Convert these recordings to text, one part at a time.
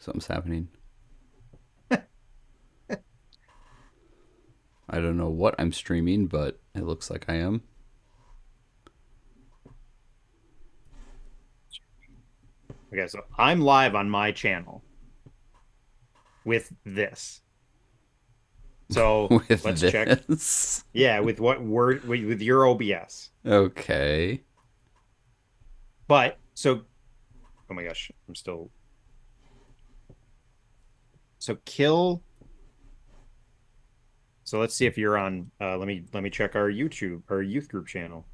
Something's happening. I don't know what I'm streaming, but it looks like I am. Okay, so I'm live on my channel with this. So With let's check. this. Yeah, with what word with your OBS. Okay. But so oh my gosh, I'm still so kill. So let's see if you're on let me check our YouTube, our youth group channel.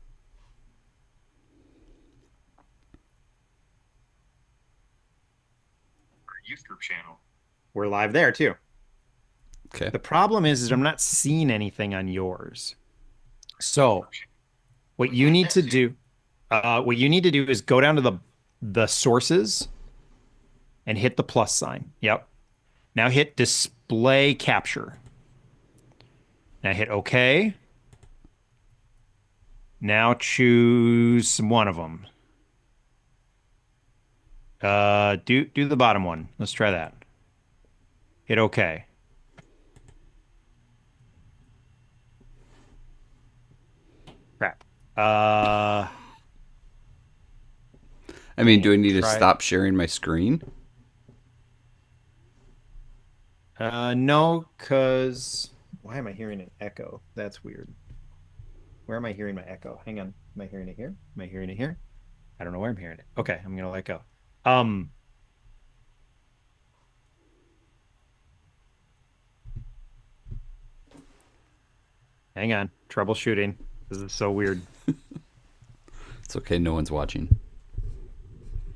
Our youth group channel. We're live there too. Okay. The problem is I'm not seeing anything on yours. So what you need to do is go down to the sources and hit the plus sign. Yep. Now hit display capture. Now hit OK. Now choose one of them. Do the bottom one. Let's try that. Hit OK. Crap. Uh, I let mean, do me I need to try. stop sharing my screen? No, cause why am I hearing an echo? That's weird. Where am I hearing my echo? Hang on. Am I hearing it here? Am I hearing it here? I don't know where I'm hearing it. Okay, I'm gonna let go. Um, Hang on. Troubleshooting. This is so weird. It's okay. No one's watching.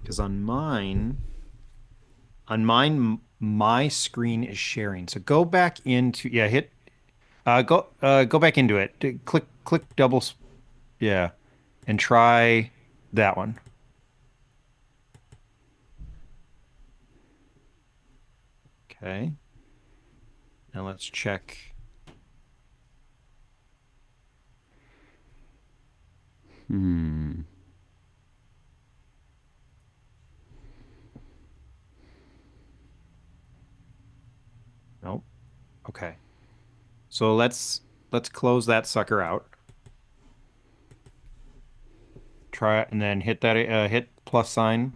Because on mine, my screen is sharing. So go back into, yeah, hit, go back into it. Click double, yeah, and try that one. Okay. Now let's check. Hmm. Nope. Okay. So let's close that sucker out. Try it and then hit plus sign.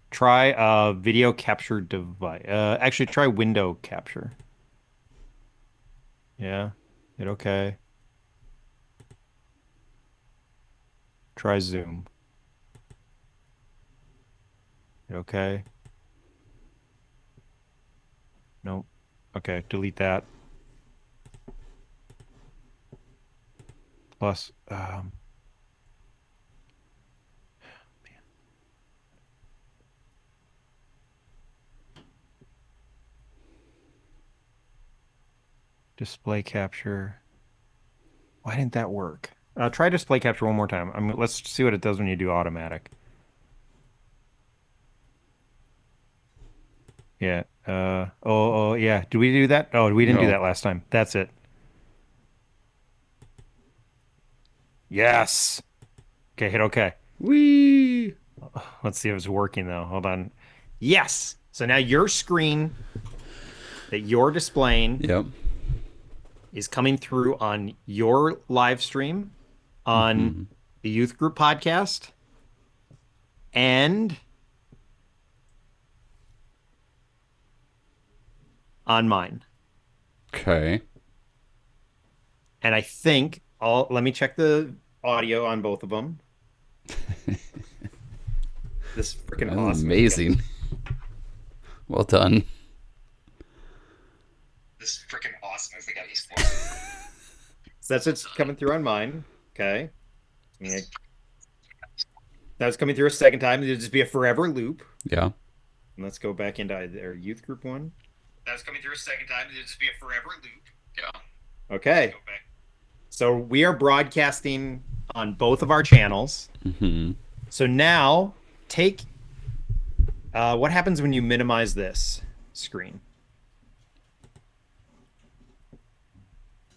Try video capture device. Actually try window capture. Yeah. Hit okay. Try zoom. Hit okay. Nope. Okay, delete that. Plus, display capture. Why didn't that work? Try display capture one more time. Let's see what it does when you do automatic. Yeah. Oh, yeah. Did we do that? Oh, we didn't do No. that last time. That's it. Yes. Okay, hit okay. Wee. Let's see if it's working though. Hold on. Yes. So now your screen that you're displaying Yep. is coming through on your live stream on Hmm. the youth group podcast and on mine. Okay. And I think all let me check the audio on both of them. This is freaking That was awesome if you guys. amazing. Well done. This is freaking awesome if we got these. So that's what's coming through on mine. Okay. Yeah. That's coming through a second time. It'll just be a forever loop. Yeah. And let's go back into our youth group one. That's coming through a second time. It'll just be a forever loop. Yeah. Okay. So we are broadcasting on both of our channels. Hmm. So now take what happens when you minimize this screen?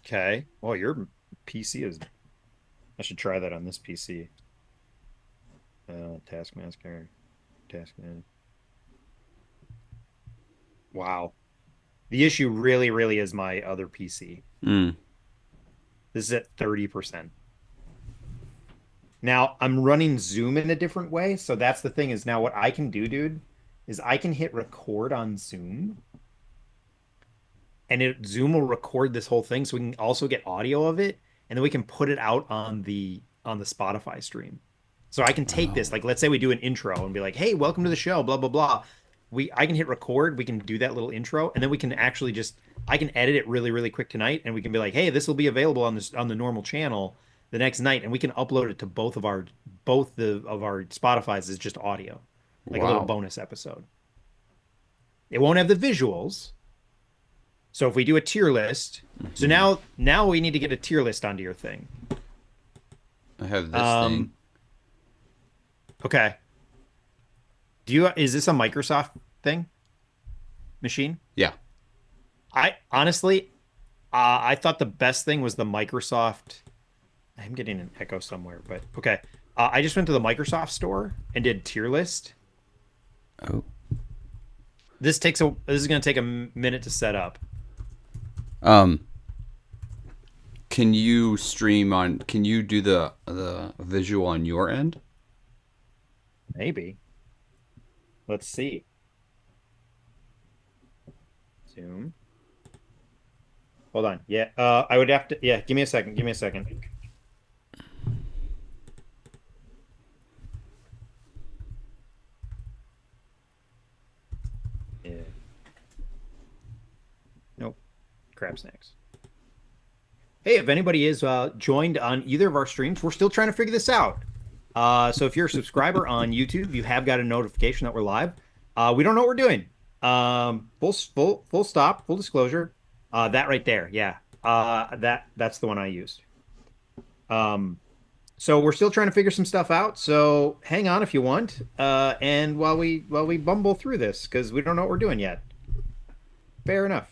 Okay. Well, your PC is. I should try that on this PC. Taskmaster. task in. Wow. The issue really, really is my other PC. Mm. This is at 30%. Now I'm running Zoom in a different way. So that's the thing is now what I can do, dude, is I can hit record on Zoom and Zoom will record this whole thing so we can also get audio of it and then we can put it out on the Spotify stream. So I can take Oh, this, like let's say we do an intro and be like, "Hey, welcome to the show, blah blah blah." I can hit record, we can do that little intro and then we can actually just I can edit it really really quick tonight and we can be like, "Hey, this will be available on this on the normal channel the next night," and we can upload it to both the of our Spotify's as just audio, like a little wow. bonus episode. It won't have the visuals. So if we do a tier list, so Hmm. now we need to get a tier list onto your thing. I have this thing. Um, okay. Is this a Microsoft thing machine? Yeah. I honestly, I thought the best thing was the Microsoft. I'm getting an echo somewhere, but okay. I just went to the Microsoft store and did tier list. Oh. This is going to take a minute to set up. Um. Can you stream on? Can you do the visual on your end? Maybe. Let's see. Zoom. Hold on. Yeah. I would have to. Yeah. Give me a second. Give me a second. Yeah. Nope. Crab snacks. Hey, if anybody is joined on either of our streams, we're still trying to figure this out. So if you're a subscriber on YouTube, you have got a notification that we're live. We don't know what we're doing. Full stop, full disclosure. That right there, yeah. That's the one I used. Um, so we're still trying to figure some stuff out. So hang on if you want. And while we bumble through this, because we don't know what we're doing yet. Fair enough.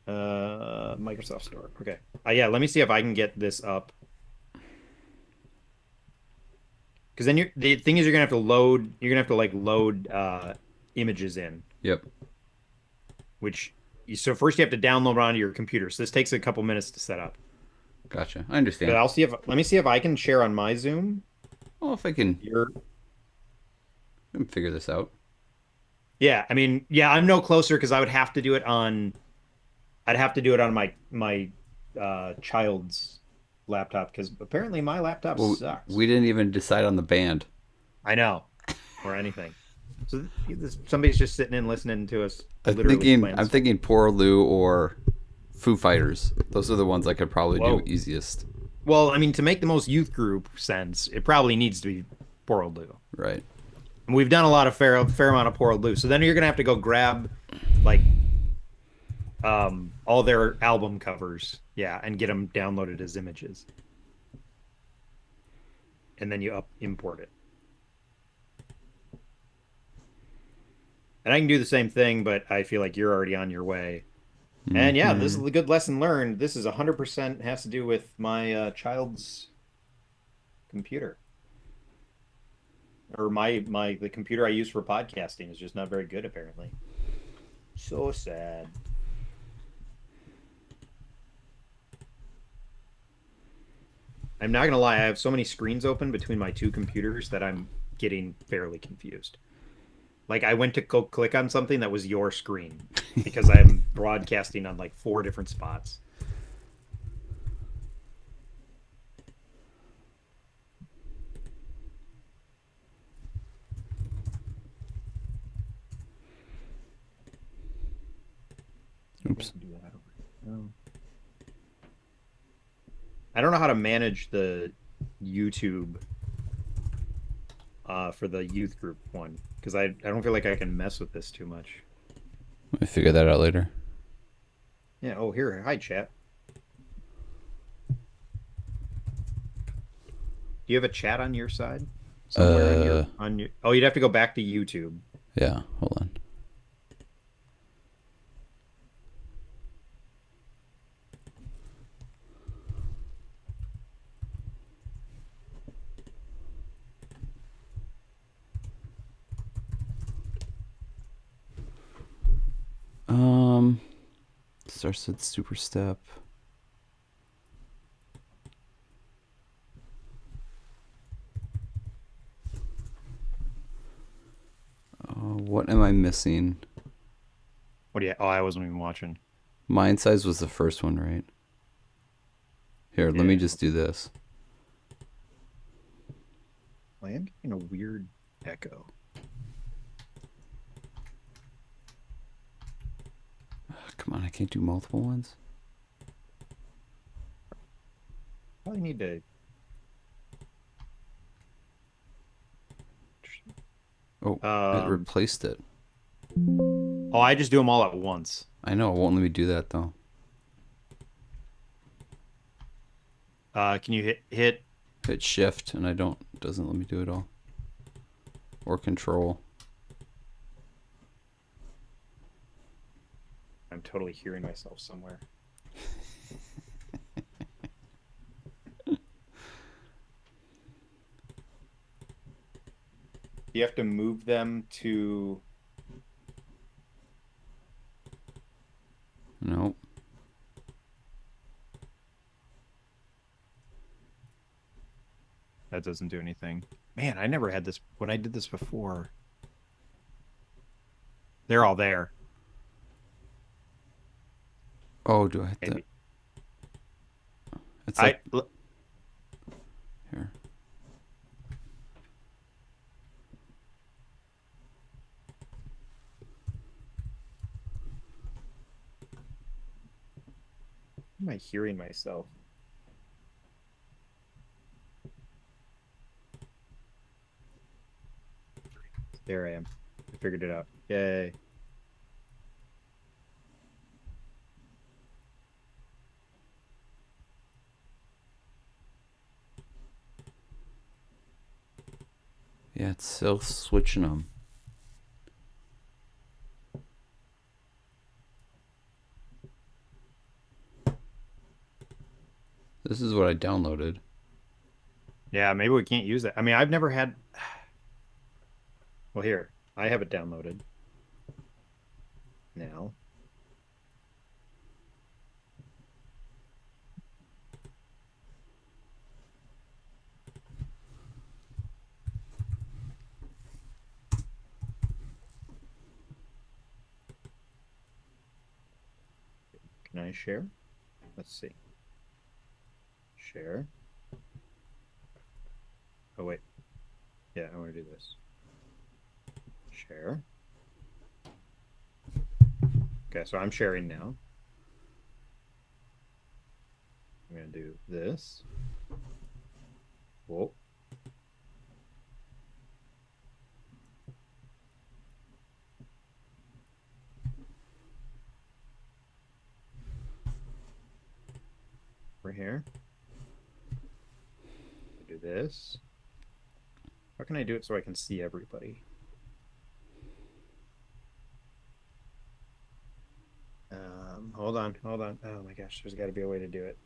Microsoft Store. Okay. Yeah, let me see if I can get this up. Because then the thing is you're gonna have to load you're gonna have to like load images in, Yep. which so first you have to download it onto your computer. So this takes a couple minutes to set up. Gotcha. I But understand. I'll see if let me see if I can share on my Zoom. Well, if I can, Your I can figure this out. Yeah, I mean, yeah, I'm no closer because I would have to do it on I'd have to do it on my child's laptop because apparently my laptop Well, sucks. we didn't even decide on the band. I know, or anything. So somebody's just sitting in listening to us I'm literally thinking. playing I'm this. thinking Poor Lou or Foo Fighters. Those are the ones I could probably do Whoa. easiest. Well, I mean, to make the most youth group sense, it probably needs to be Poor Old Lou. Right. And we've done a lot of fair amount of Poor Old Lou. So then you're gonna have to go grab like all their album covers, yeah, and get them downloaded as images, and then you import it. And I can do the same thing, but I feel like you're already on your way. And yeah, this Hmm. is a good lesson learned. This is 100% has to do with my child's computer. Or the computer I use for podcasting is just not very good apparently. So sad. I'm not gonna lie, I have so many screens open between my two computers that I'm getting fairly confused. Like I went to go click on something that was your screen because I'm broadcasting on like four different spots. I Oops. can do that over. Oh. I don't know how to manage the YouTube for the youth group one because I don't feel like I can mess with this too much. Let me figure that out later. Yeah. Oh, here. Hi, chat. Do you have a chat on your side? Somewhere on Uh. your. Oh, you'd have to go back to YouTube. Yeah. Hold on. Star said super step. What am I missing? What do you? Oh, I wasn't even watching. Mind size was the first one, right? Here, let me Yeah. just do this. I am getting a weird echo. Come on, I can't do multiple ones. Probably need to. Oh, it replaced it. Oh, I just do them all at once. I know, it won't let me do that though. Can you hit? Hit shift and it doesn't let me do it all. Or control. I'm totally hearing myself somewhere. You have to move them to. Nope. That doesn't do anything. Man, I never had this when I did this before. They're all there. Oh, do I have to? Maybe. It's like here. Am I hearing myself? There I am. I figured it out. Yay. Yeah, it's still switching them. This is what I downloaded. Yeah, maybe we can't use that. I mean, I've never had. Well, here. I have it downloaded. Now. Can I share? Let's see. Share. Oh, wait. Yeah, I want to do this. Share. Okay, so I'm sharing now. I'm going to do this. Whoa. Right here. Do this. How can I do it so I can see everybody? Hold on, hold on. Oh my gosh, there's got to be a way to do it.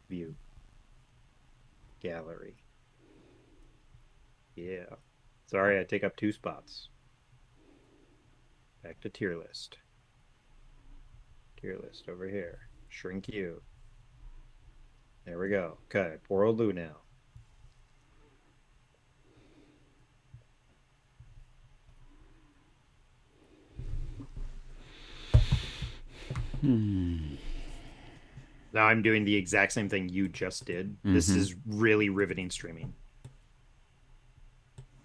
View. Gallery. Yeah. Sorry, I take up 2 spots. Back to tier list. Tier list over here. Shrink you. There we go. Okay, poor old Lou now. Now I'm doing the exact same thing you just did. This is really riveting streaming.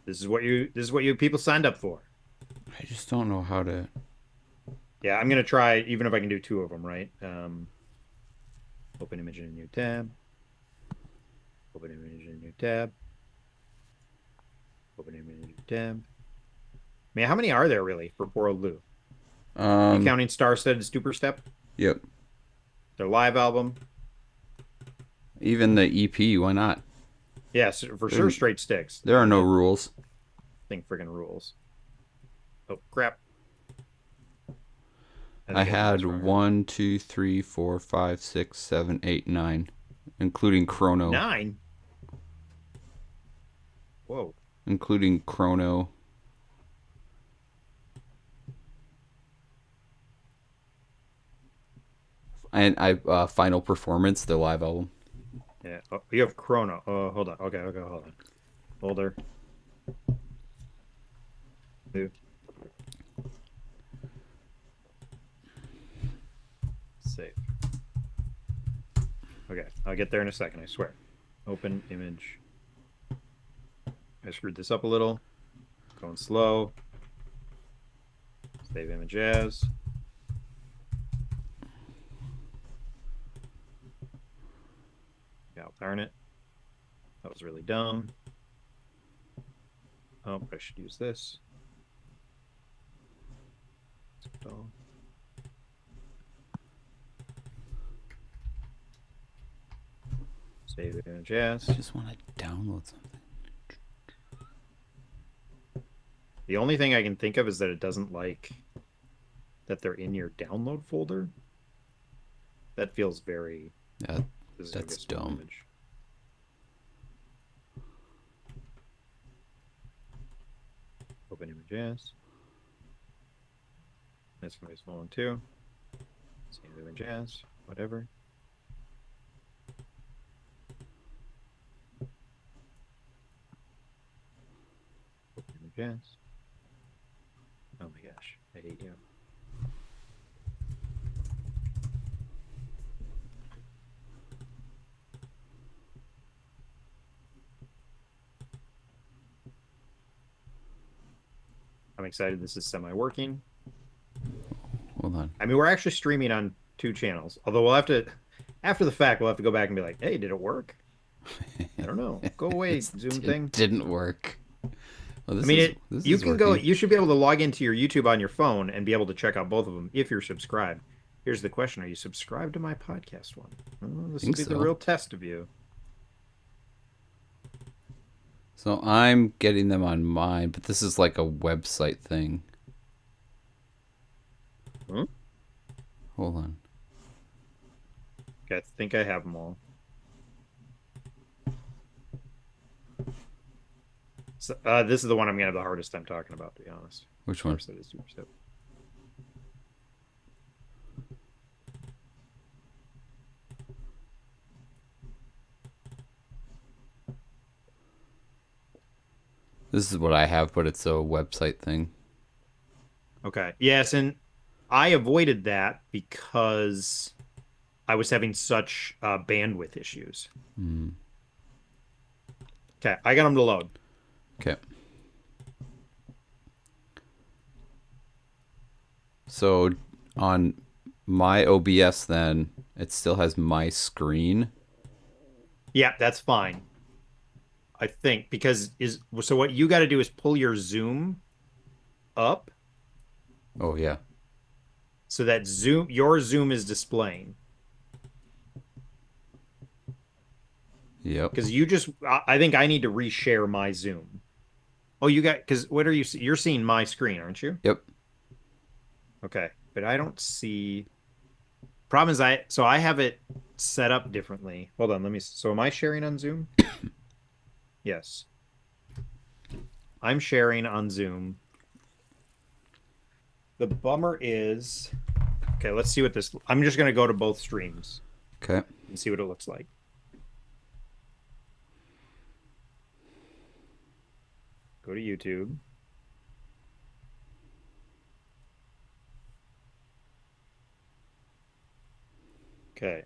This is what you people signed up for. I just don't know how to. Yeah, I'm gonna try, even if I can do 2 of them, right? Open image in a new tab. Open image in a new tab. Open image in a new tab. Man, how many are there really for poor old Lou? You counting Starstead Super Step? Yep. Their live album. Even the EP, why not? Yes, for sure, straight sticks. There are no rules. Thing friggin' rules. Oh crap! I had 1, 2, 3, 4, 5, 6, 7, 8, 9, including Chrono. 9. Whoa. Including Chrono. And Final Performance, the live album. Yeah. Oh, you have Chrono. Oh, hold on. Okay, hold on. Folder. New. Save. Okay, I'll get there in a second, I swear. Open image. I screwed this up a little. Going slow. Save image as. Yeah, darn it. That was really dumb. Oh, I should use this. So, save image as. I just want to download something. The only thing I can think of is that it doesn't like that they're in your download folder. That feels very... Yeah, that's dumb. Image. Open image as. That's my small one too. Save image as. Whatever. Open image as. Oh my gosh, I hate you. I'm excited this is semi-working. Hold on. I mean, we're actually streaming on 2 channels. Although we'll have to, after the fact, we'll have to go back and be like, hey, did it work? I don't know. Go away, Zoom thing. Didn't work. Well, I mean, you can go, you should be able to log into your YouTube on your phone and be able to check out both of them if you're subscribed. Here's the question. Are you subscribed to my podcast one? Well, this will be the real test of you. So I'm getting them on mine, but this is like a website thing. Hmm? Hold on. Okay, I think I have them all. So, this is the one I'm gonna have the hardest time talking about, to be honest. Which one? This is what I have, but it's a website thing. Okay. Yes, and I avoided that because I was having such bandwidth issues. Mm. Okay, I got them to load. Okay. So on my OBS then, it still has my screen. Yeah, that's fine. I think because so what you got to do is pull your zoom up. Oh yeah. So that your zoom is displaying. Yep. Because I think I need to reshare my zoom. Oh, you got, because what are you, you're seeing my screen, aren't you? Yep. Okay, but I don't see, problem is I have it set up differently. Hold on, so am I sharing on Zoom? Yes. I'm sharing on Zoom. The bummer is, okay, let's see what this, I'm just going to go to both streams. Okay. And see what it looks like. Go to YouTube. Okay.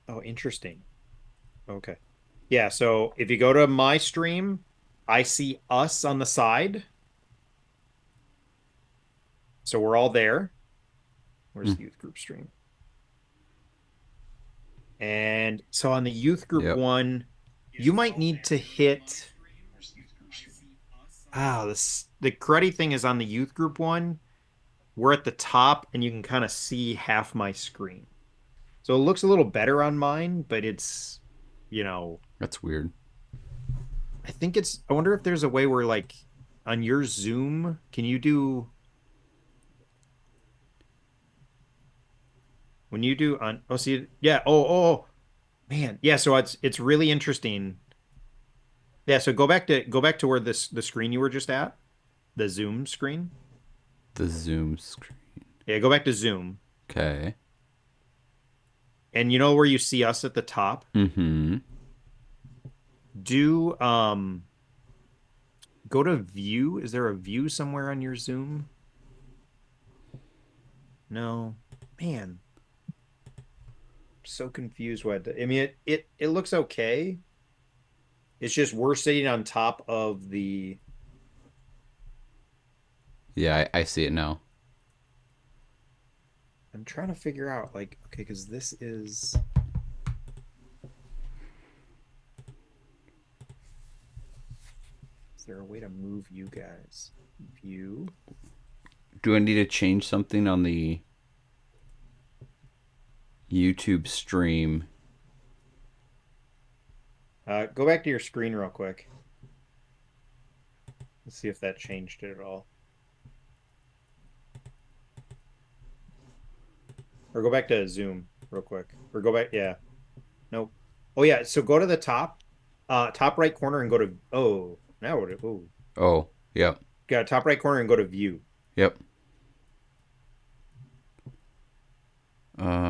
Oh, interesting. Okay. Yeah, so if you go to my stream, I see us on the side. So we're all there. Where's the youth group stream? And so on the youth group one, you might need to hit... the cruddy thing is on the youth group one, we're at the top and you can kind of see half my screen. So it looks a little better on mine, but it's, That's weird. I wonder if there's a way where, like, on your Zoom, can you do... When you do on... Oh, see, yeah, oh, man. Yeah, so it's really interesting. Yeah, so go back to where the screen you were just at, the Zoom screen. The Zoom screen. Yeah, go back to Zoom. Okay. And you know where you see us at the top? Mm-hmm. Do go to view. Is there a view somewhere on your Zoom? No. Man, I'm so confused I mean it looks okay. It's just we're sitting on top of the Yeah, I see it now. I'm trying to figure out like okay, because is there a way to move you guys? View. Do I need to change something on the YouTube stream? Go back to your screen real quick. Let's see if that changed it at all. Or go back to Zoom real quick. Or go back, yeah. Nope. Oh yeah, so go to the top right corner and go to now what oh. Oh, yep. Got top right corner and go to view. Yep.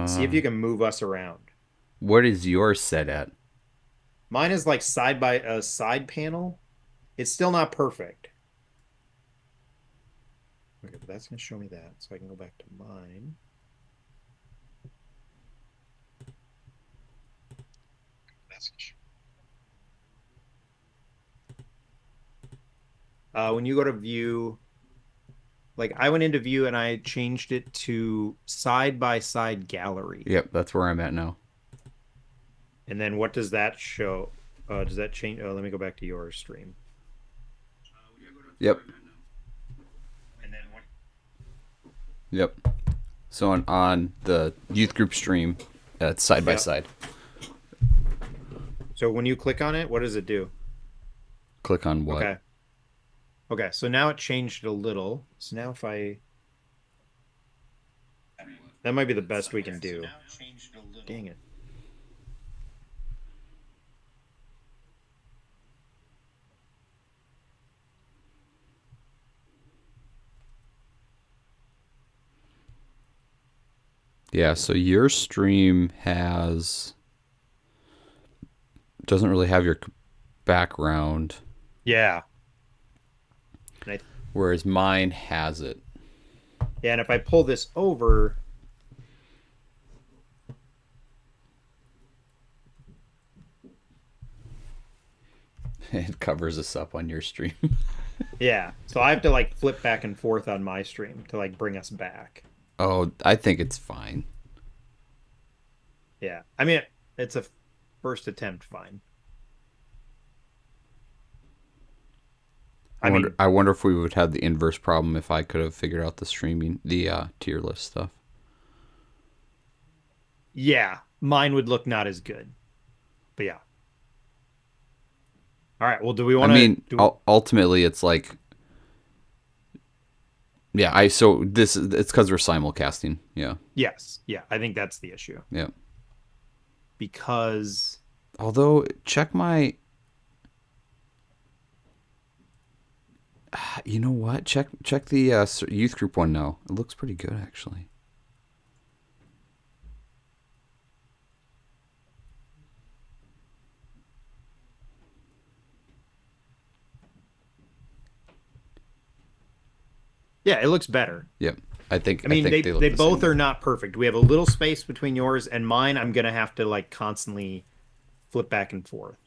See if you can move us around. What is yours set at? Mine is like side by a side panel. It's still not perfect. Okay, but that's gonna show me that. So I can go back to mine. When you go to view, like I went into view and I changed it to side by side gallery. Yep, that's where I'm at now. And then what does that show? Does that change? Oh, let me go back to your stream. Yep. And then what? Yep. So on the youth group stream, it's side by side. So when you click on it, what does it do? Click on what? Okay. Okay, so now it changed it a little. So now if I... That might be the best we can do. Dang it. Yeah, so your stream doesn't really have your background. Yeah. Whereas mine has it. Yeah, and if I pull this over... It covers us up on your stream. Yeah, so I have to like flip back and forth on my stream to like bring us back. Oh, I think it's fine. Yeah, I mean, it's a first attempt fine. I wonder if we would have the inverse problem if I could have figured out the streaming, the tier list stuff. Yeah, mine would look not as good. But yeah. All right, well, do we want to... I mean, ultimately, it's like... Yeah, it's because we're simulcasting. Yeah. Yes, yeah, I think that's the issue. Yeah. Because... Although, check my... You know what? Check the youth group one now. It looks pretty good, actually. Yeah, it looks better. Yep. I think they both are not perfect. We have a little space between yours and mine. I'm going to have to like constantly flip back and forth.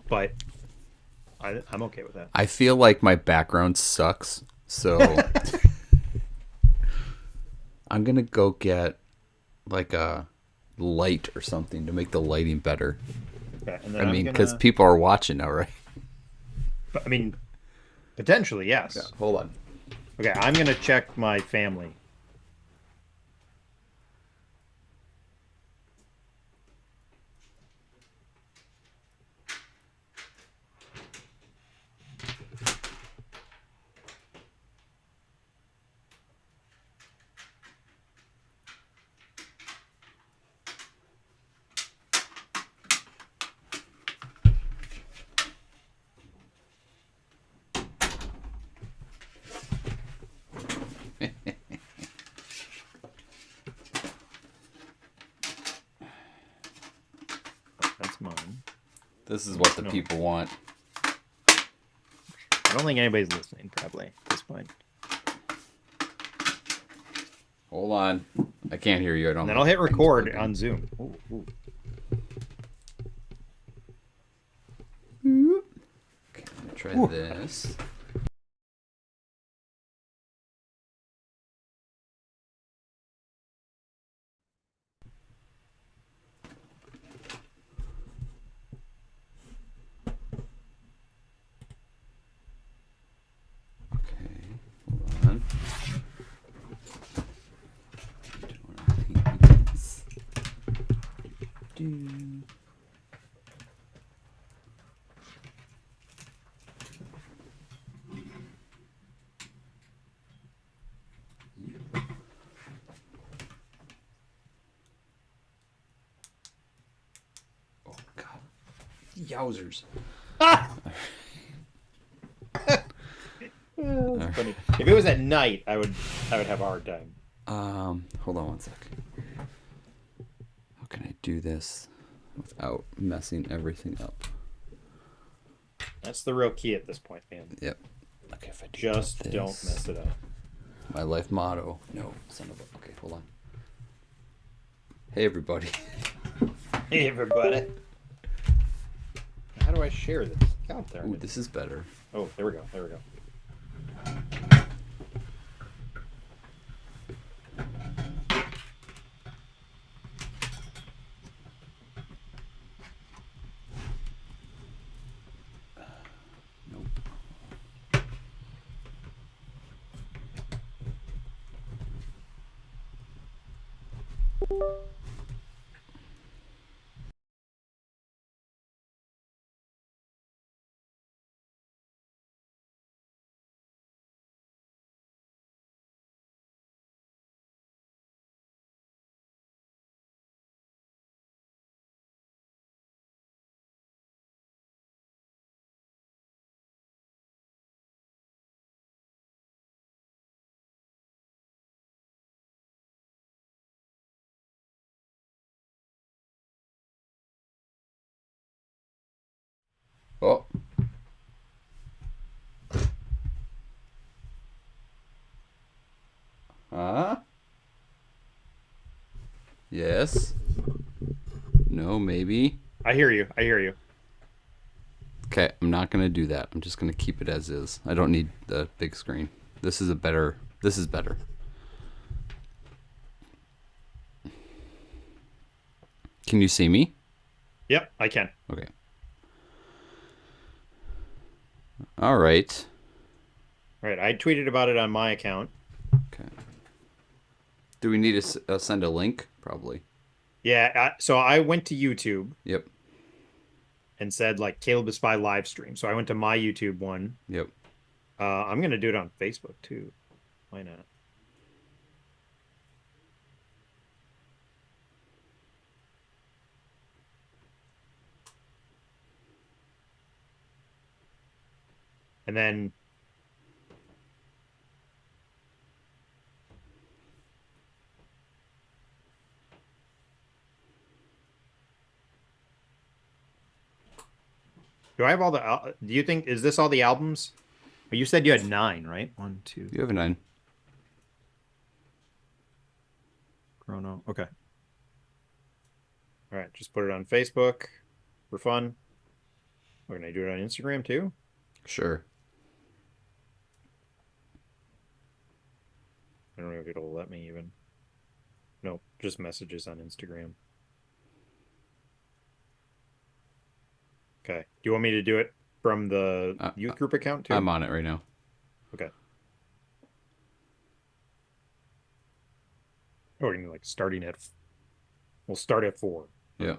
But I'm okay with that. I feel like my background sucks, so I'm going to go get like a light or something to make the lighting better. Okay, and then I mean, because people are watching now, right? But, I mean, potentially, yes. Yeah, hold on. Okay, I'm going to check my family. This is what the No. people want. I don't think anybody's listening, probably, at this point. Hold on. I can't hear you. I don't. And then I'll hit record on Zoom. Ooh, ooh. Okay, I'm gonna try Ooh. this. Okay, hold on. Oh God! Yowzers! That's funny. If it was at night, I would have a hard time. Hold on one sec. How can I do this without messing everything up? That's the real key at this point, man. Yep. Okay, if I do Just this, don't mess it up. My life motto. No, son of a. Okay, hold on. Hey, everybody. Hey, everybody. How do I share this? God darn Ooh, it. this is better. Oh, there we go. There we go. Nope. Oh. Huh? Yes. No, maybe. I hear you. I hear you. Okay, I'm not gonna do that. I'm just gonna keep it as is. I don't need the big screen. This is better. Can you see me? Yep, I can. Okay. All right. All right, I tweeted about it on my account. Okay. Do we need to send a link? Probably. Yeah, so I went to YouTube Yep. and said like Caleb is Spy live stream. So I went to my YouTube one. Yep. I'm gonna do it on Facebook too. Why not? And then do I have all the? Do you think is this all the albums? Well, you said you had 9, right? 1, 2. You have a 9. Chrono. Okay. All right, just put it on Facebook for fun. We're gonna do it on Instagram too. Sure. I don't know if it'll let me even. No, just messages on Instagram. Okay. Do you want me to do it from the youth group account too? I'm on it right now. Okay. Oh, we're gonna like starting at. We'll start at 4. Yeah.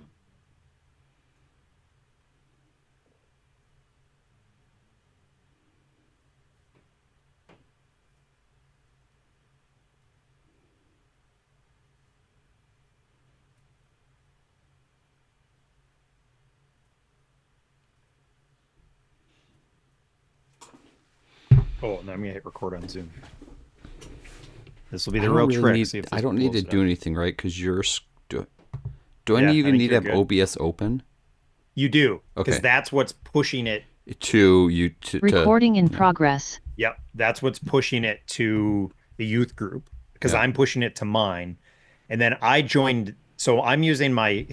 Oh, now I'm gonna hit record on Zoom. This will be I the don't real really trick. need- See if I this don't need to blows it do up. anything, right? Because you're. Do I Yeah, I even think need to you're have good. OBS open? You do, because Okay. that's what's pushing it. To you to Recording in yeah. progress. Yep, that's what's pushing it to the youth group because Yeah. I'm pushing it to mine. And then I joined, so I'm using my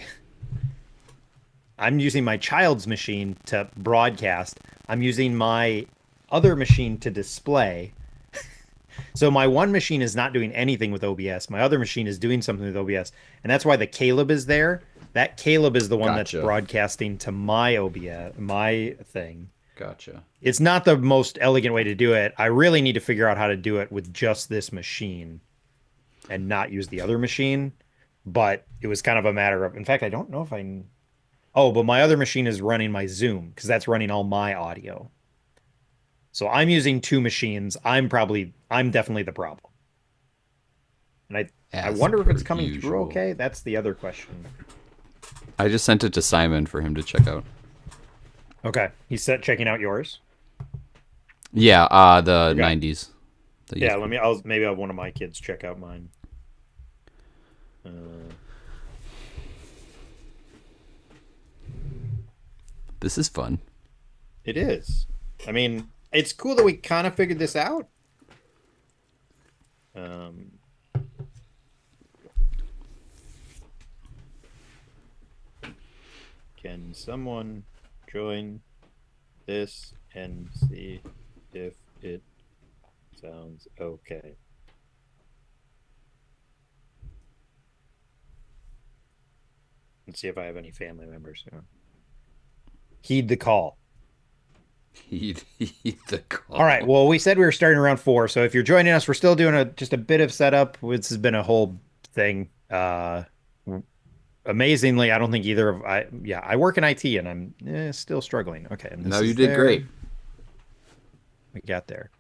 child's machine to broadcast. I'm using my other machine to display. So my one machine is not doing anything with OBS. My other machine is doing something with OBS. And that's why the Caleb is there. That Caleb is the one that's Gotcha. broadcasting to my OBS, my thing. Gotcha. It's not the most elegant way to do it. I really need to figure out how to do it with just this machine and not use the other machine. But it was kind of a matter of, in fact, I don't know if I, oh, but my other machine is running my Zoom because that's running all my audio. So I'm using two machines. I'm definitely the problem. And I As wonder if per it's coming through usual. okay. That's the other question. I just sent it to Simon for him to check out. Okay. He's checking out yours. Yeah, the Okay. 90's. The Yeah, youth group. maybe I'll have one of my kids check out mine. Uh, This is fun. it is. I mean, it's cool that we kind of figured this out. Um, can someone join this and see if it sounds okay? Let's see if I have any family members who heed the call. Heed the call. All right. Well, we said we were starting around 4, so if you're joining us, we're still doing just a bit of setup. This has been a whole thing. Amazingly, I don't think either of I work in IT and I'm still struggling. Okay, and this No, you is did there. great. We got there.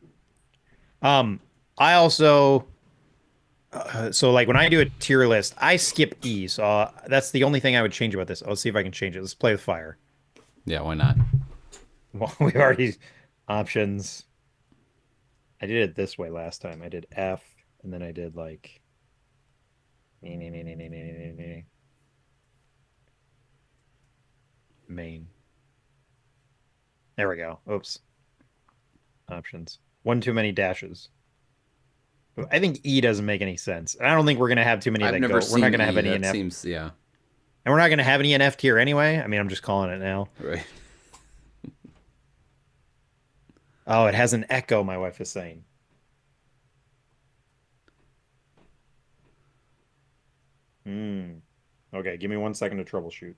I also so like when I do a tier list, I skip E. So that's the only thing I would change about this. I'll see if I can change it. Let's play with fire. Yeah, why not? Well, we already options. I did it this way last time. I did F and then I did like main. There we go. Oops. Options. One too many dashes. I think E doesn't make any sense. I don't think we're gonna have too many I've that never go. We're not seen gonna have E. any in That F, seems yeah. and we're not gonna have any in F tier anyway. I mean, I'm just calling it now. Right. Oh, it has an echo. My wife is saying. Hmm. Okay, give me 1 second to troubleshoot.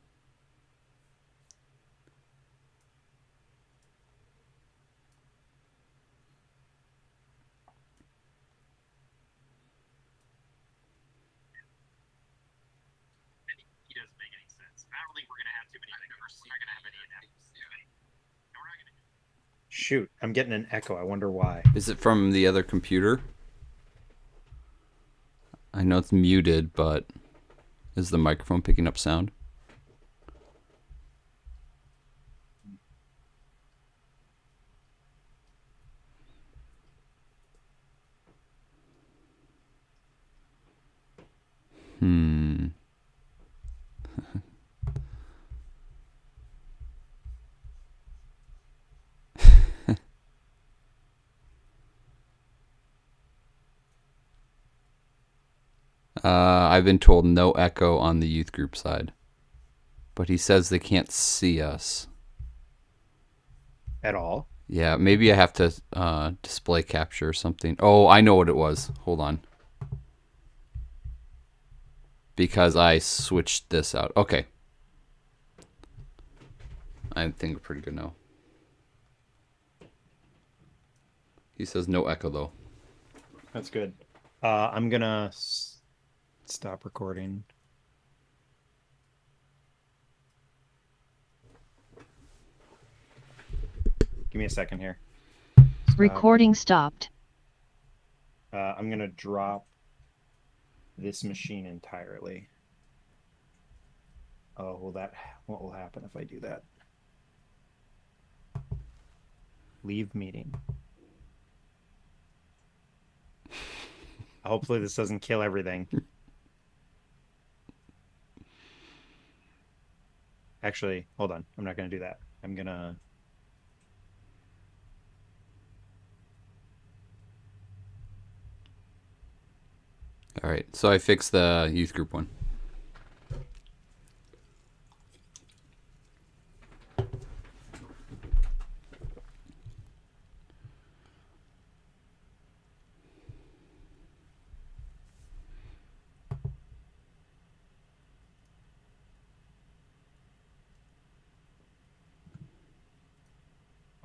He doesn't make any sense. I don't think we're gonna have too many. We're not gonna have any in F. And we're not gonna. Shoot, I'm getting an echo. I wonder why. Is it from the other computer? I know it's muted, but is the microphone picking up sound? Hmm. I've been told no echo on the youth group side, but he says they can't see us. At all. Yeah, maybe I have to display capture or something. Oh, I know what it was. Hold on. Because I switched this out. Okay. I think we're pretty good now. He says no echo though. That's good. I'm gonna stop recording. Give me a second here. Stop. Recording stopped. I'm gonna drop this machine entirely. Oh, what will happen if I do that? Leave meeting. Hopefully this doesn't kill everything. Actually, hold on. I'm not going to do that. I'm going to. All right. So I fixed the youth group one.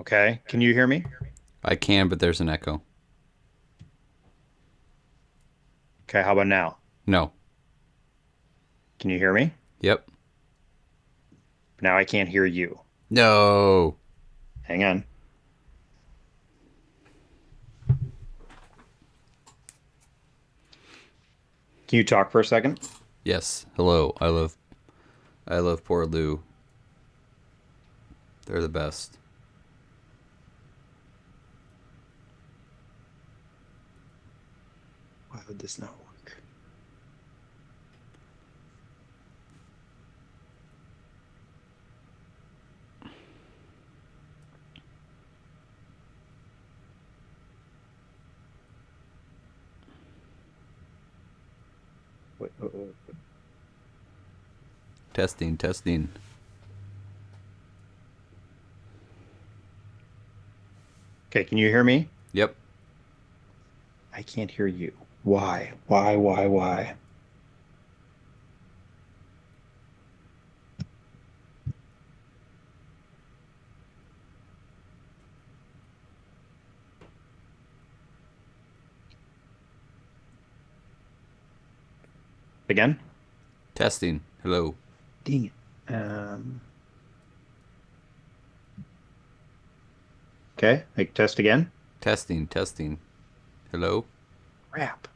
Okay. Can you hear me? I can, but there's an echo. Okay. How about now? No. Can you hear me? Yep. Now I can't hear you. No. Hang on. Can you talk for a second? Yes. Hello. I love poor Lou. They're the best. Why would this not work? Wait. Testing, testing. Okay. Can you hear me? Yep. I can't hear you. Why? Why? Again? Testing. Hello. Dang it. Okay. Like test again. Testing, testing. Hello. Crap.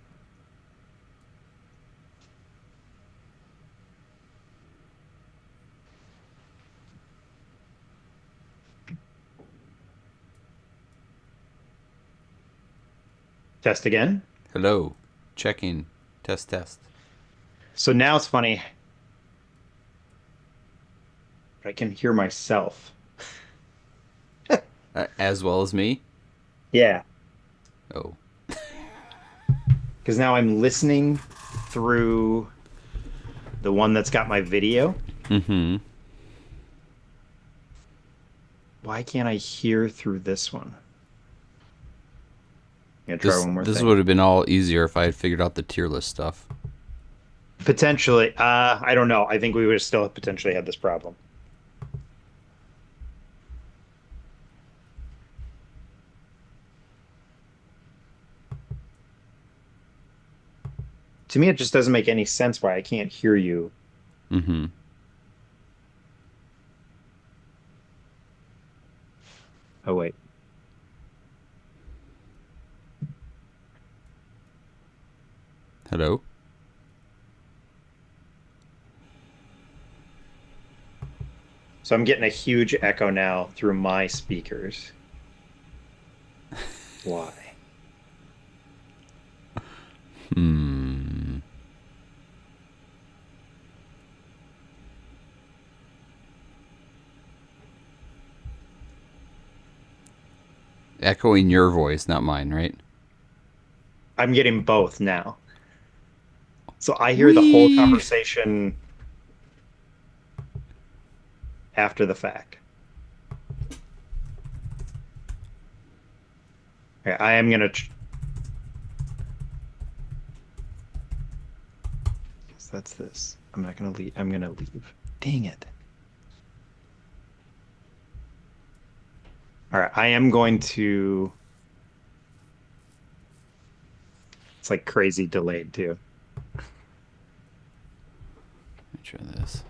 Test again. Hello. Checking. Test, test. So now it's funny. I can hear myself. As well as me? Yeah. Oh. Because now I'm listening through the one that's got my video. Mm-hmm. Why can't I hear through this one? I'm gonna try This one more this thing. would have been all easier if I had figured out the tier list stuff. Potentially, I don't know. I think we would have still potentially had this problem. To me, it just doesn't make any sense why I can't hear you. Mm-hmm. Oh, wait. Hello? So I'm getting a huge echo now through my speakers. Why? Hmm. Echoing your voice, not mine, right? I'm getting both now. So I hear the whole Wee. conversation after the fact. Okay, I am gonna. Guess that's this. I'm not gonna leave. I'm gonna leave. Dang it. All right, I am going to. It's like crazy delayed too. Let me try this.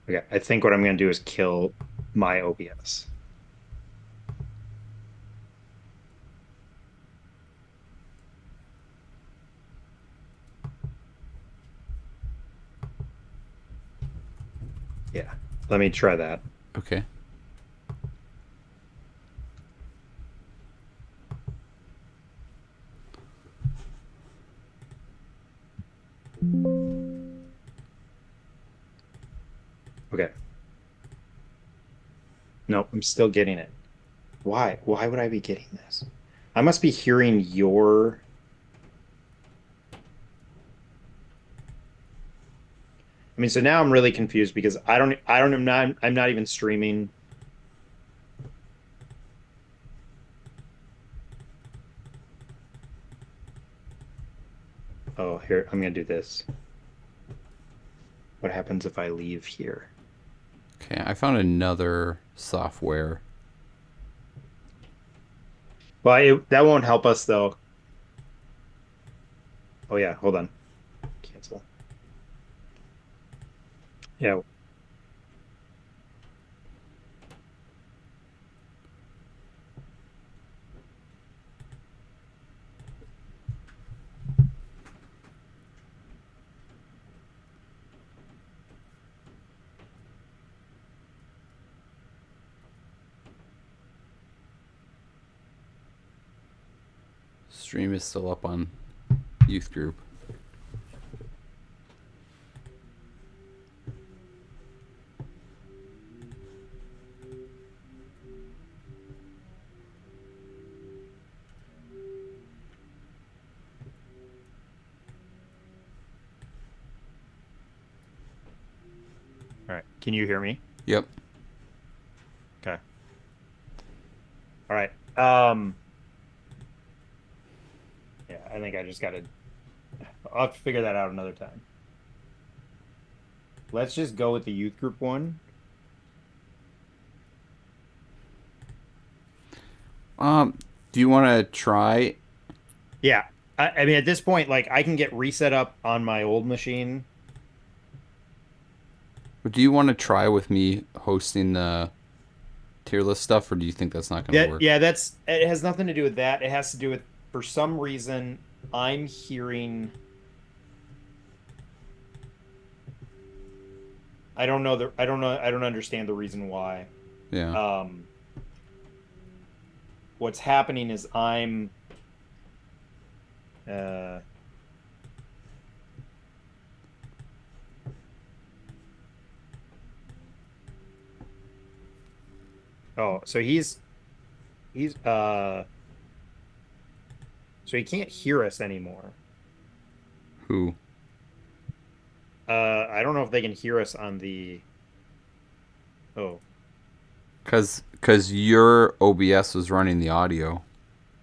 Okay, I think what I'm gonna do is kill my OBS. Yeah. Let me try that. Okay. Okay. No, I'm still getting it. Why? Why would I be getting this? I must be hearing your. I mean, so now I'm really confused because I'm not even streaming. Oh, here, I'm gonna do this. What happens if I leave here? Okay, I found another software. Well, that won't help us though. Oh yeah, hold on. Cancel. Yeah. Stream is still up on youth group. All right. Can you hear me? Yep. Okay. All right. Yeah, I think I just gotta. I'll have to figure that out another time. Let's just go with the youth group one. Do you want to try? Yeah. I mean, at this point, like I can get reset up on my old machine. Do you want to try with me hosting the tier list stuff, or do you think that's not going to work? Yeah, that's it has nothing to do with that. It has to do with for some reason I'm hearing I don't understand the reason why. Yeah. Um what's happening is I'm uh oh, so he's so he can't hear us anymore. Who? I don't know if they can hear us on the oh Cause your OBS was running the audio.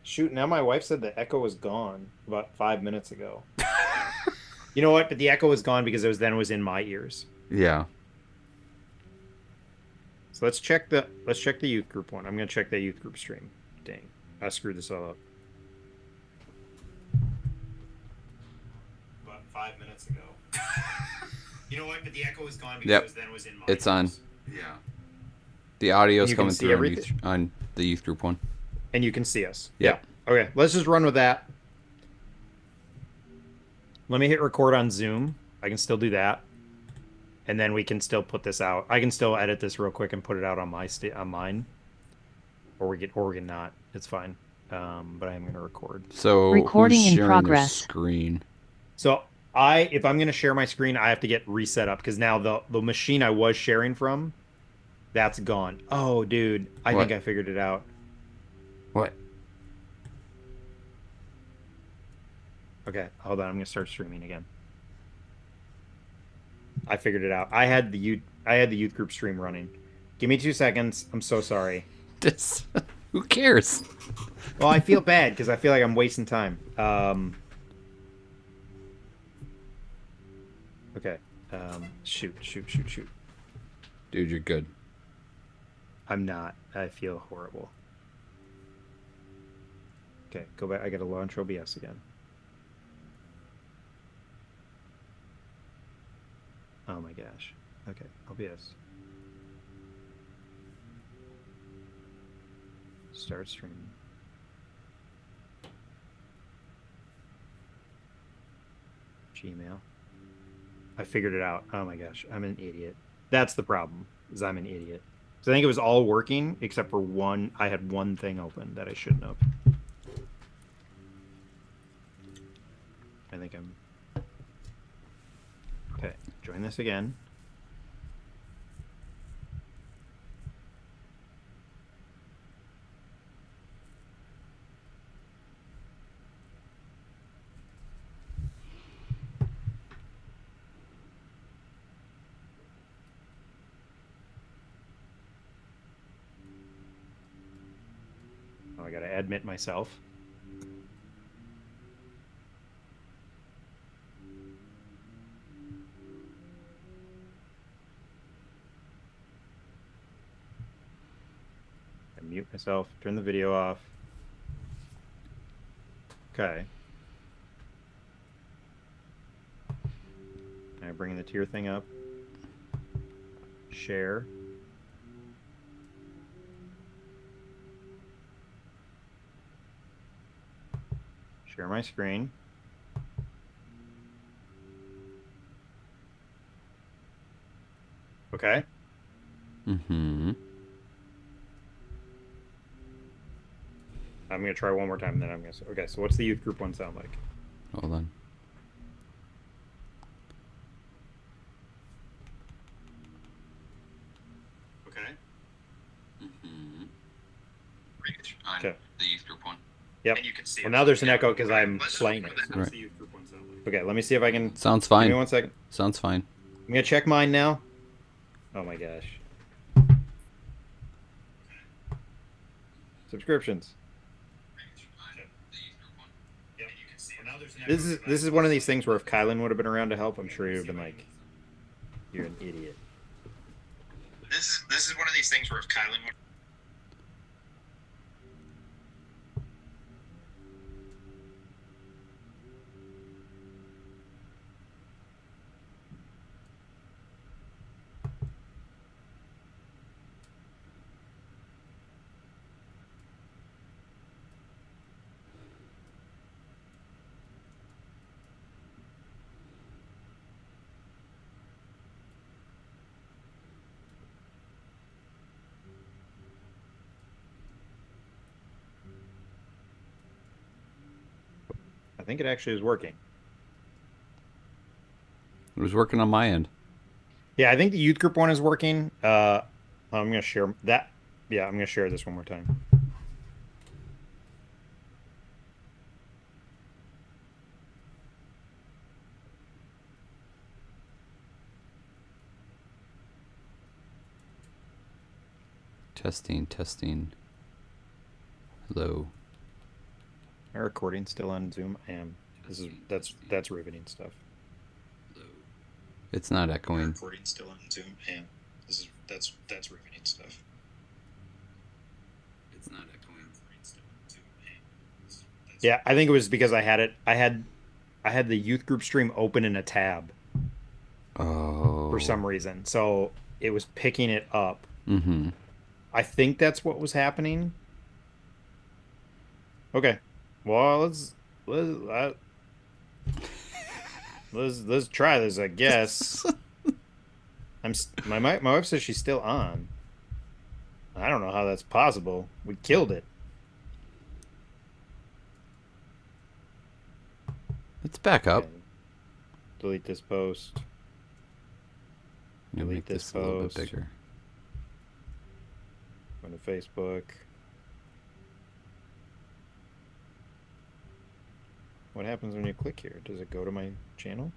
shoot, now my wife said the echo was gone about 5 minutes ago. You know what? But the echo was gone because it was in my ears. Yeah. So let's check the youth group one. I'm gonna check the youth group stream. Dang, I screwed this all up. About 5 minutes ago. You know what? But the echo was gone because Yep. it was in my It's ears. on. Yeah. The audio's You can coming see through everything? on the youth group one. And you can see us. Yep. Yeah. Okay, let's just run with that. Let me hit record on Zoom. I can still do that. And then we can still put this out. I can still edit this real quick and put it out on on mine. Or we can not. It's fine. But I am going to record. So Recording who's in sharing progress. their screen? So if I'm going to share my screen, I have to get reset up because now the machine I was sharing from, that's gone. Oh, dude, I What? think I figured it out. What? Okay, hold on. I'm going to start streaming again. I figured it out. I had the youth group stream running. Give me 2 seconds. I'm so sorry. This. Who cares? Well, I feel bad because I feel like I'm wasting time. Okay. Shoot. Dude, you're good. I'm not. I feel horrible. Okay, go back. I gotta launch OBS again. Oh my gosh. Okay, OBS. Start streaming. Gmail. I figured it out. Oh my gosh, I'm an idiot. That's the problem, is I'm an idiot. So I think it was all working except for one. I had one thing open that I shouldn't have. I think I'm... Okay, join this again. Oh, I gotta admit myself. I mute myself, turn the video off. Okay. I bring the tier thing up. Share. Share my screen. Okay. Mm-hmm. I'm gonna try one more time, and then I'm gonna. Okay, so what's the youth group one sound like? Hold on. Okay. Mm-hmm. Okay. The youth group one. Yep. And you can see well, now there's an echo because I'm playing it. Right. Okay, let me see if I can. Sounds fine. Give me 1 second. Sounds fine. I'm gonna check mine now. Oh my gosh. Subscriptions. This is one of these things where if Kylan would have been around to help, I'm sure he would have been like, "You're an idiot." This is one of these things where if Kylan would. I think it actually is working. It was working on my end. Yeah, I think the youth group one is working. I'm gonna share that. Yeah, I'm gonna share this one more time. Testing. Hello. My recording still on Zoom. I am. That's riveting stuff. It's not echoing. Recording still on Zoom. I am. That's riveting stuff. It's not echoing. Yeah, I think it was because I had the youth group stream open in a tab. Oh. For some reason, so it was picking it up. Mm-hmm. I think that's what was happening. Okay. Well, let's try this, I guess. My wife says she's still on. I don't know how that's possible. We killed it. It's back up. Okay. Delete this post. Delete Delete this this a little bit post. bigger. Go to Facebook. What happens when you click here? Does it go to my channel?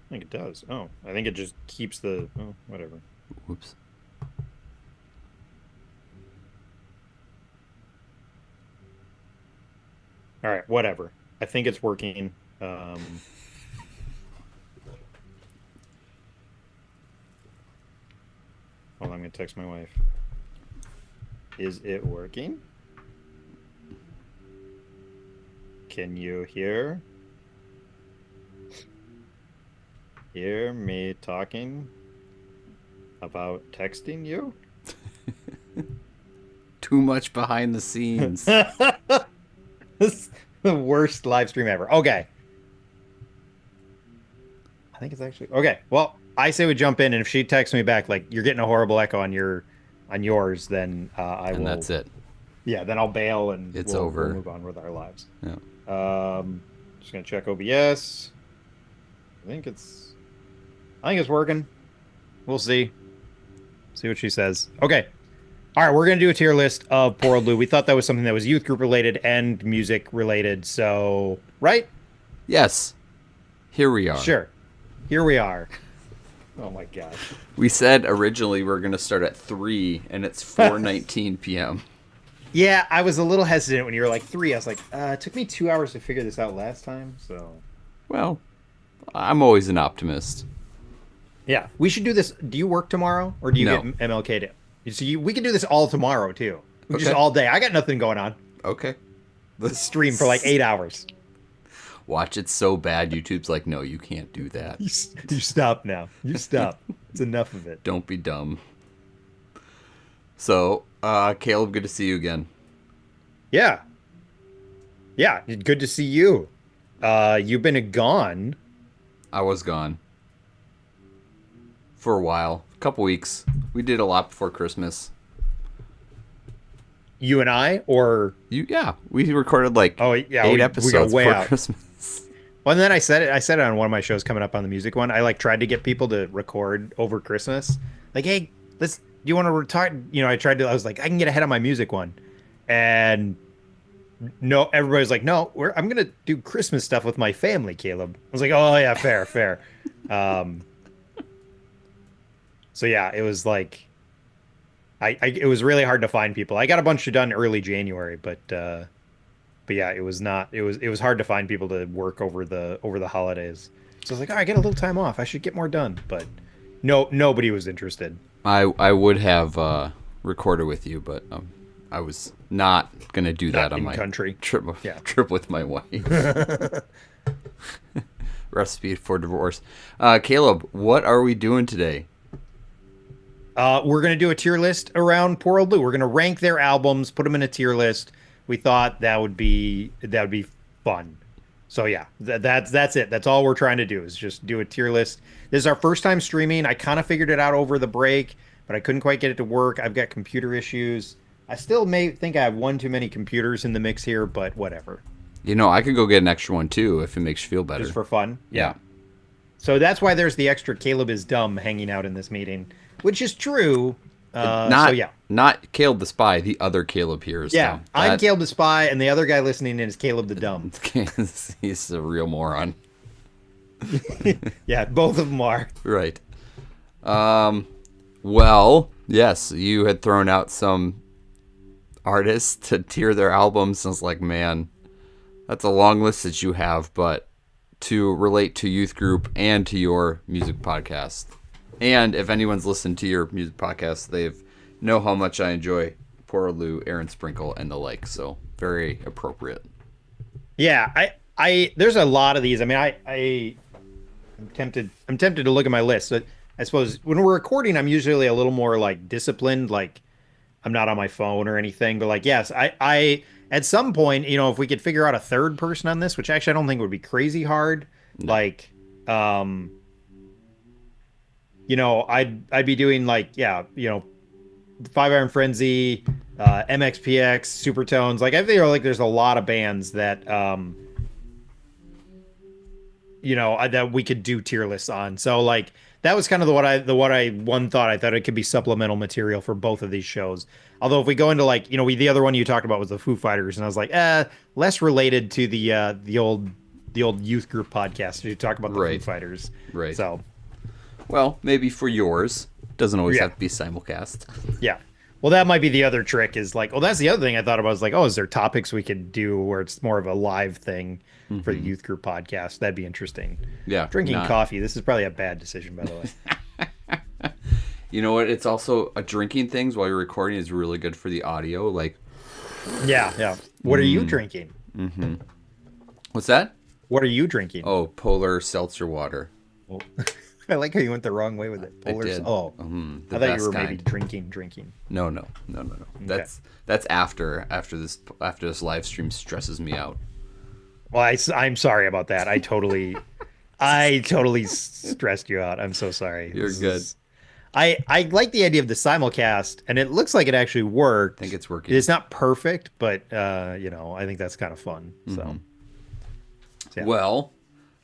I think it does. Oh, I think it just keeps the... Oh, whatever. Whoops. All right, whatever. I think it's working. Hold on, I'm going to text my wife. Is it working? Can you hear me talking about texting you? Too much behind the scenes. This is the worst live stream ever. Okay. I think it's actually okay. Well, I say we jump in, and if she texts me back like you're getting a horrible echo on yours, then I And will. that's it. Yeah, then I'll bail and It's we'll over. move on with our lives. Yeah. Just gonna check OBS. I think it's working. We'll see. See what she says. Okay. All right, we're gonna do a tier list of Poor Old Lou. We thought that was something that was youth group related and music related. So, right? Yes. Here we are. Sure. Here we are. Oh my gosh. We said originally we are going to start at 3, and it's 4:19 p.m. Yeah, I was a little hesitant when you were like 3. I was like, it took me 2 hours to figure this out last time, so. Well, I'm always an optimist. Yeah, we should do this. Do you work tomorrow, or do you No. get MLK to? So we can do this all tomorrow too. Okay. Just all day. I got nothing going on. Okay. Stream for like 8 hours. Watch it so bad, YouTube's like, no, you can't do that. You stop now. You stop. It's enough of it. Don't be dumb. So, Caleb, good to see you again. Yeah. Yeah, good to see you. You've been gone. I was gone. For a while. A couple weeks. We did a lot before Christmas. You and I, or Yeah, we recorded like 8 we episodes got way before out. Christmas. Well, and then I said it on one of my shows coming up on the music one. I like tried to get people to record over Christmas. Like, hey, do you want to retire? You know, I was like, I can get ahead on my music one. And no, everybody's like, no, I'm going to do Christmas stuff with my family, Caleb. I was like, oh yeah, fair. So yeah, it was like, it was really hard to find people. I got a bunch done early January, but yeah, it was hard to find people to work over the holidays. So I was like, I get a little time off. I should get more done. But nobody was interested. I would have recorded with you, but I was not gonna do that on my country trip with my wife. Recipe for divorce. Caleb, what are we doing today? We're gonna do a tier list around Poor Old Lou. We're gonna rank their albums, put them in a tier list. We thought that would be fun. So yeah, that's it. That's all we're trying to do is just do a tier list. This is our first time streaming. I kind of figured it out over the break, but I couldn't quite get it to work. I've got computer issues. I still may think I have one too many computers in the mix here, but whatever. You know, I could go get an extra one too if it makes you feel better. Just for fun. Yeah. So that's why there's the extra Caleb is dumb hanging out in this meeting, which is true. Not Caleb the Spy. The other Caleb here is dumb. I'm Caleb the Spy, and the other guy listening in is Caleb the Dumb. He's a real moron. Yeah, both of them are. Right. Well, yes, you had thrown out some artists to tier their albums. I was like, man, that's a long list that you have, but to relate to youth group and to your music podcast. And if anyone's listened to your music podcast, they know how much I enjoy Poor Lou, Aaron Sprinkle, and the like. So very appropriate. Yeah, I there's a lot of these. I mean, I'm tempted to look at my list. But I suppose when we're recording, I'm usually a little more like disciplined. Like I'm not on my phone or anything. But like, yes, I at some point, you know, if we could figure out a third person on this, which actually I don't think would be crazy hard. No. Like, you know, I'd be doing like, yeah, you know, 5 Iron Frenzy, MXPX, Supertones. Like I feel like there's a lot of bands that, you know, that we could do tier lists on. So like that was kind of thought. I thought it could be supplemental material for both of these shows. Although if we go into like, you know, the other one you talked about was the Foo Fighters, and I was like, less related to the old youth group podcast. You talk about the Foo Fighters, right? So. Well, maybe for yours. Doesn't always have to be simulcast. Yeah. Well, that might be the other trick is like, well, that's the other thing I thought about was like, oh, is there topics we could do where it's more of a live thing for the youth group podcast? That'd be interesting. Yeah. Drinking coffee. This is probably a bad decision, by the way. You know what? It's also drinking things while you're recording is really good for the audio. Like, yeah. What are you drinking? Mm-hmm. What's that? What are you drinking? Oh, polar seltzer water. Oh. I like how you went the wrong way with it. Polar. I did. Oh, I thought you were maybe drinking. No. Okay. That's after this live stream stresses me out. Well, I'm sorry about that. I totally I totally stressed you out. I'm so sorry. You're good. I like the idea of the simulcast, and it looks like it actually I think worked. it's working. It's not perfect, but I think that's kind of fun. Mm-hmm. So yeah. Well,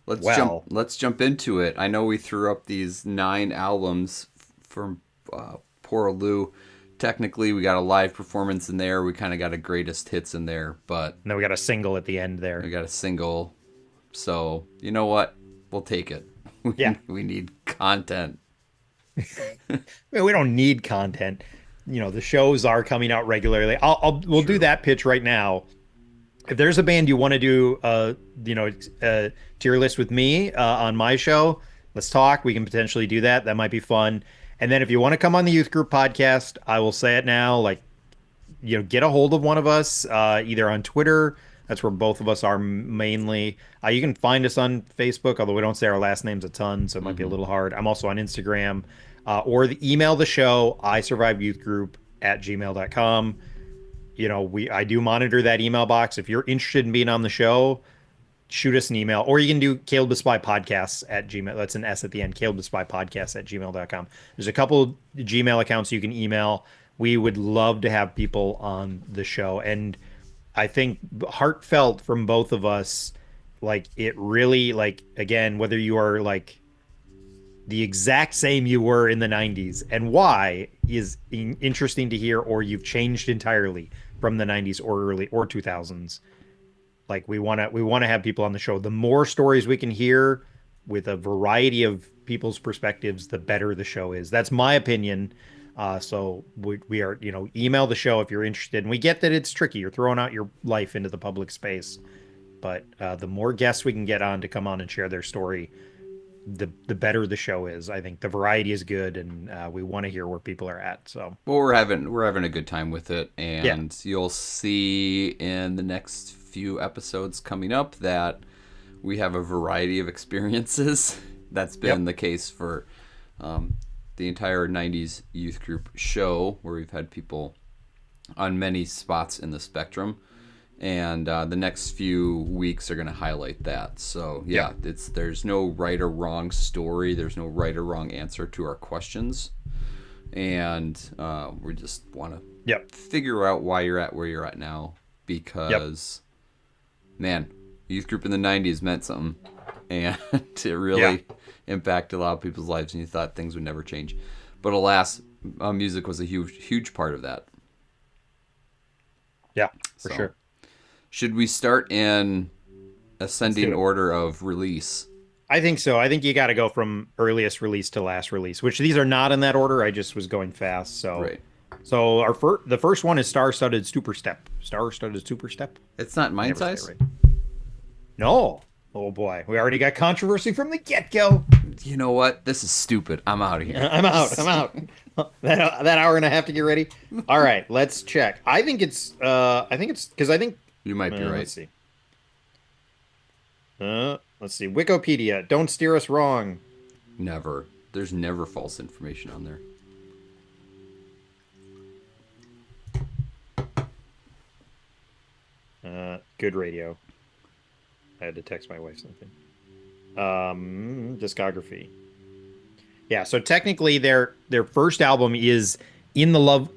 let's jump. Well, Let's jump into it. I know we threw up these 9 albums from Poor Lou. Technically, we got a live performance in there. We kind of got a greatest hits in there, but and then we got a single at the end we there. got a single. So you know what? We'll take it. Yeah. We need content. I mean, we don't need content. The shows are coming out regularly. We'll do True. that pitch right now. If there's a band you want to do, a tier list with me on my show, let's talk. We can potentially do that. That might be fun. And then if you want to come on the youth group podcast, I will say it now. Like, get a hold of one of us, either on Twitter. That's where both of us are mainly. You can find us on Facebook, although we don't say our last names a ton, so it might be a little hard. I'm also on Instagram, or email the show, isurviveyouthgroup@gmail.com. I do monitor that email box. If you're interested in being on the show, shoot us an email, or you can do Caleb the Spy Podcasts at Gmail. That's an S at the end. Caleb the Spy Podcasts@gmail.com. There's a couple Gmail accounts you can email. We would love to have people on the show. And I think heartfelt from both of us, like it really, like, again, whether you are like the exact same you were in the 90s and why is interesting to hear, or you've changed entirely from the 90s or early or 2000s. Like we want to have people on the show. The more stories we can hear with a variety of people's perspectives, the better the show is. That's my opinion. So we are, email the show if you're interested. And we get that it's tricky. You're throwing out your life into the public space. But the more guests we can get on to come on and share their story, the better the show is. I think the variety is good, and we want to hear where people are at. So, well, we're having a good time with it, yeah, and you'll see in the next few episodes coming up that we have a variety of experiences. That's been the case for the entire 90s youth group show, where we've had people on many spots in the spectrum. And the next few weeks are going to highlight that. So yeah, there's no right or wrong story. There's no right or wrong answer to our questions, and we just want to figure out why you're at where you're at now. Because man, youth group in the 90s meant something, and it really impacted a lot of people's lives, and you thought things would never change. But alas, music was a huge part of that. Yeah, for sure. Should we start in ascending order of release? I think so. I think you got to go from earliest release to last release, which these are not in that order. I just was going fast. So, right. So the first one is Star-Studded Super Step. Star-Studded Super Step. It's not Mind Size? Right. No. Oh boy, we already got controversy from the get-go. You know what? This is stupid. I'm out of here. I'm out. that hour and a half to get ready. All right, let's check. I think it's because I think you might be right. Let's see. Wikipedia. Don't steer us wrong. Never. There's never false information on there. Good radio. I had to text my wife something. Discography. Yeah, so technically their first album is in love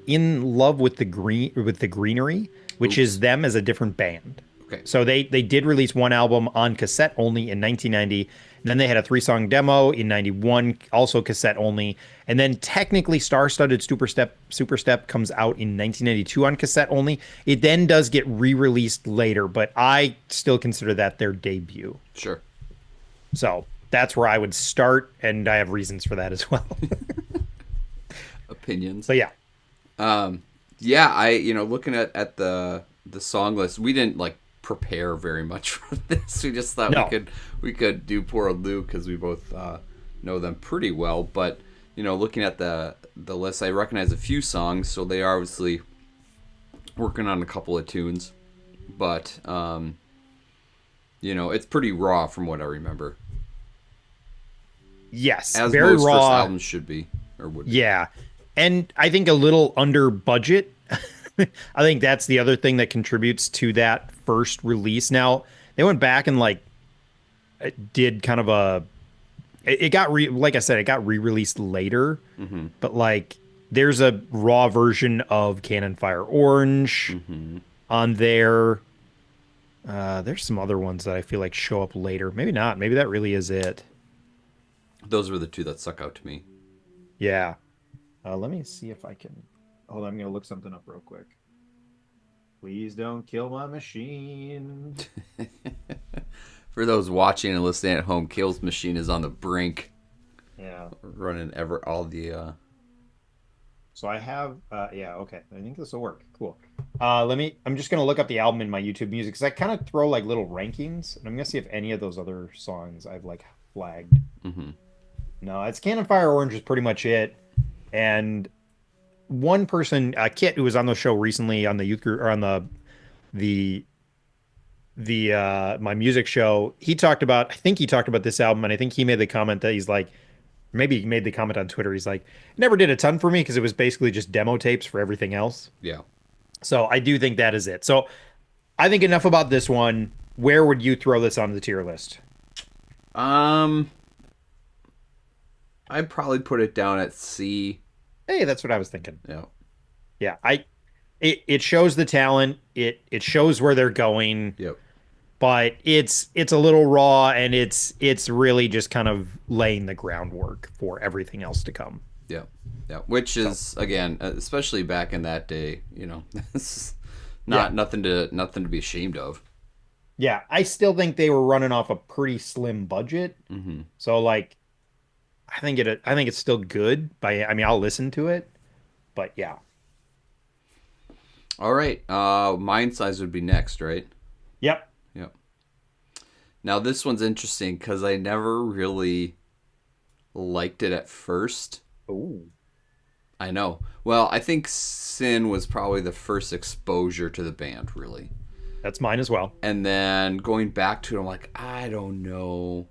with the greenery, which is them as a different band. Okay. So they did release one album on cassette only in 1990. And then they had a 3-song demo in 91, also cassette only. And then technically Star-Studded Super Step comes out in 1992 on cassette only. It then does get re-released later, but I still consider that their debut. Sure. So that's where I would start, and I have reasons for that as well. Opinions. So yeah. Looking at the song list, we didn't prepare very much for this. We just thought we could do Poor Lou because we both know them pretty well. But looking at the list, I recognize a few songs, so they are obviously working on a couple of tunes. But it's pretty raw from what I remember. Yes, as very most raw. First albums should be or would be. Yeah, and I think a little under budget. I think that's the other thing that contributes to that first release. Now, they went back and did kind of a it got like I said, it got re-released later, Mm-hmm. but like there's a raw version of Cannon Fire Orange Mm-hmm. on there. There's some other ones that I feel like show up later. Maybe not. Maybe that really is it. Those were the two that stuck out to me. Yeah. Let me see if I can. Hold on, I'm gonna look something up real quick. Please don't kill my machine. For those watching and listening at home, Kale's machine is on the brink, Yeah. running ever all the. So I have, yeah, okay. I think this will work. Cool. I'm just gonna look up the album in my YouTube music because I kind of throw like little rankings, and I'm gonna see if any of those other songs I've like flagged. Mm-hmm. No, it's Cannon Fire Orange is pretty much it. And one person, Kit, who was on the show recently on the youth group or on the my music show, he talked about, I think he talked about this album, and I think he made the comment that he's like, maybe he made the comment on Twitter. He's like, never did a ton for me because it was basically just demo tapes for everything else. Yeah. So I do think that is it. So I think enough about this one. Where would you throw this on the tier list? Um, I'd probably put it down at C. Hey, that's what I was thinking. Yeah. Yeah, it shows the talent. It shows where they're going, Yep. but it's a little raw and it's really just kind of laying the groundwork for everything else to come. Yeah. Yeah. Which is again, especially back in that day, this is not nothing to be ashamed of. Yeah, I still think they were running off a pretty slim budget. Mm-hmm. So like I think it's still good. I mean, I'll listen to it, but yeah. All right. Mind size would be next, right? Yep. Yep. Now this one's interesting because I never really liked it at first. Oh. I know. Well, I think Sin was probably the first exposure to the band, really. That's mine as well. And then going back to it, I'm like, I don't know.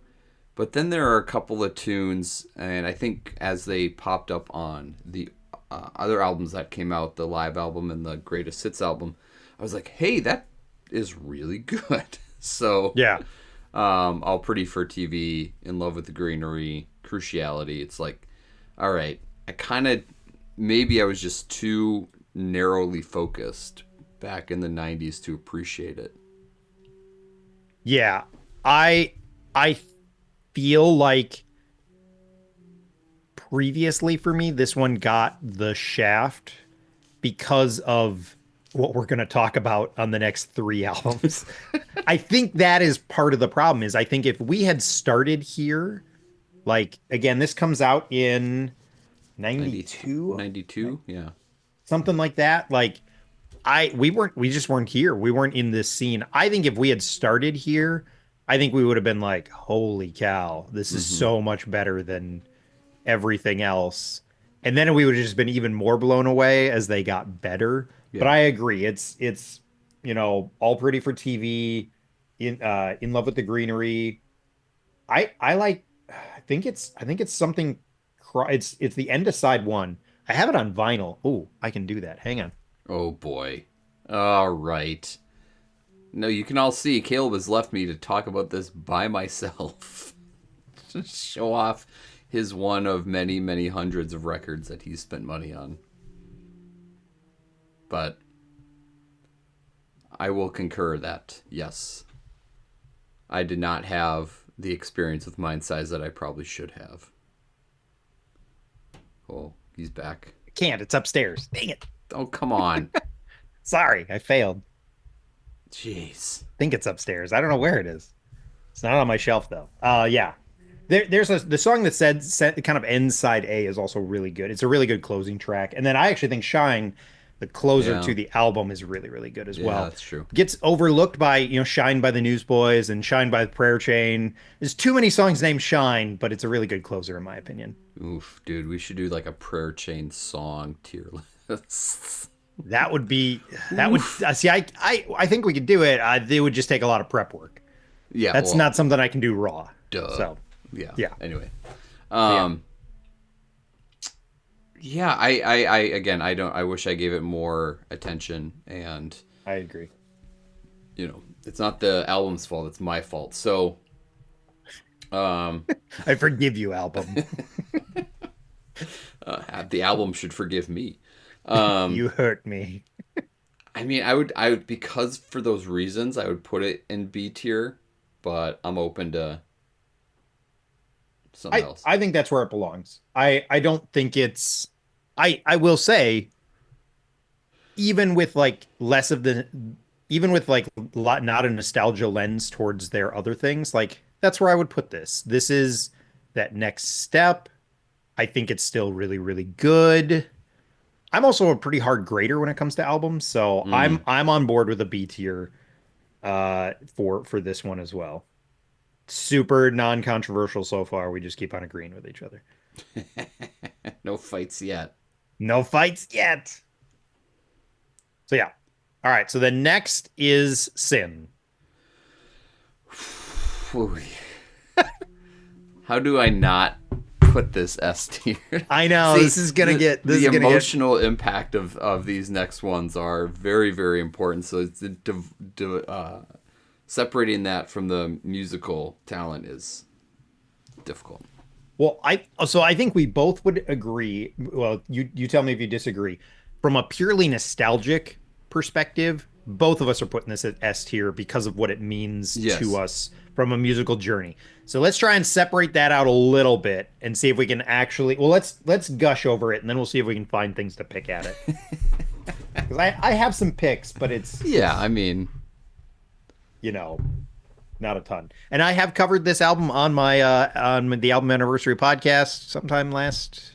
But then there are a couple of tunes, and I think as they popped up on the other albums that came out, the live album and the Greatest Hits album, I was like, hey, that is really good. So, Yeah. All Pretty for TV, In Love with the Greenery, Cruciality. It's like, all right, maybe I was just too narrowly focused back in the 90s to appreciate it. Yeah. I feel like previously for me, this one got the shaft because of what we're going to talk about on the next three albums. I think that is part of the problem is I think if we had started here, like again, this comes out in 92, 92, yeah. something like that. Like we just weren't here. We weren't in this scene. I think if we had started here, I think we would have been like, holy cow, this is so much better than everything else. And then we would have just been even more blown away as they got better. Yeah. But I agree. It's All Pretty for TV, In Love with the Greenery. I think it's something it's the end of side one. I have it on vinyl. Oh, I can do that. Hang on. Oh boy. All right. No, you can all see Caleb has left me to talk about this by myself. To show off his one of many, many hundreds of records that he's spent money on. But I will concur that, yes, I did not have the experience with Mind Size that I probably should have. Oh, he's back. I can't. It's upstairs. Dang it. Oh, come on. Sorry, I failed. Jeez. Think it's upstairs. I don't know where it is. It's not on my shelf though. Yeah. There's the song that said kind of ends side A is also really good. It's a really good closing track. And then I actually think Shine, the closer to the album, is really, really good as well. That's true. Gets overlooked by, Shine by the Newsboys and Shine by the Prayer Chain. There's too many songs named Shine, but it's a really good closer in my opinion. Oof, dude, we should do like a Prayer Chain song tier list. That would see. I think we could do it. It would just take a lot of prep work. Yeah, That's not something I can do raw. Duh. So yeah. Anyway, yeah. I again, I wish I gave it more attention, and I agree. it's not the album's fault; it's my fault. So, Um, I forgive you, album. the album should forgive me. Um, You hurt me. I mean, I would, because for those reasons, I would put it in B tier, but I'm open to something else. I think that's where it belongs. I don't think it's I will say even with like less of the even with like not a nostalgia lens towards their other things, like that's where I would put this. This is that next step. I think it's still really, really good. I'm also a pretty hard grader when it comes to albums, so Mm. I'm on board with a B tier for this one as well. Super non-controversial so far. We just keep on agreeing with each other. No fights yet. No fights yet. So yeah. All right. So the next is Sin. Whew. How do I not put this S tier? I know See, this is gonna get this the is gonna get emotional impact of these next ones are very, very important. So it's separating that from the musical talent is difficult. well. I think we both would agree. Well, you tell me if you disagree. From a purely nostalgic perspective, both of us are putting this at S tier because of what it means to Yes. us from a musical journey. So let's try and separate that out a little bit and see if we can actually. Well, let's gush over it and then we'll see if we can find things to pick at it. Because I have some picks, but it's Yeah, I mean, you know not a ton. And I have covered this album on the album anniversary podcast sometime last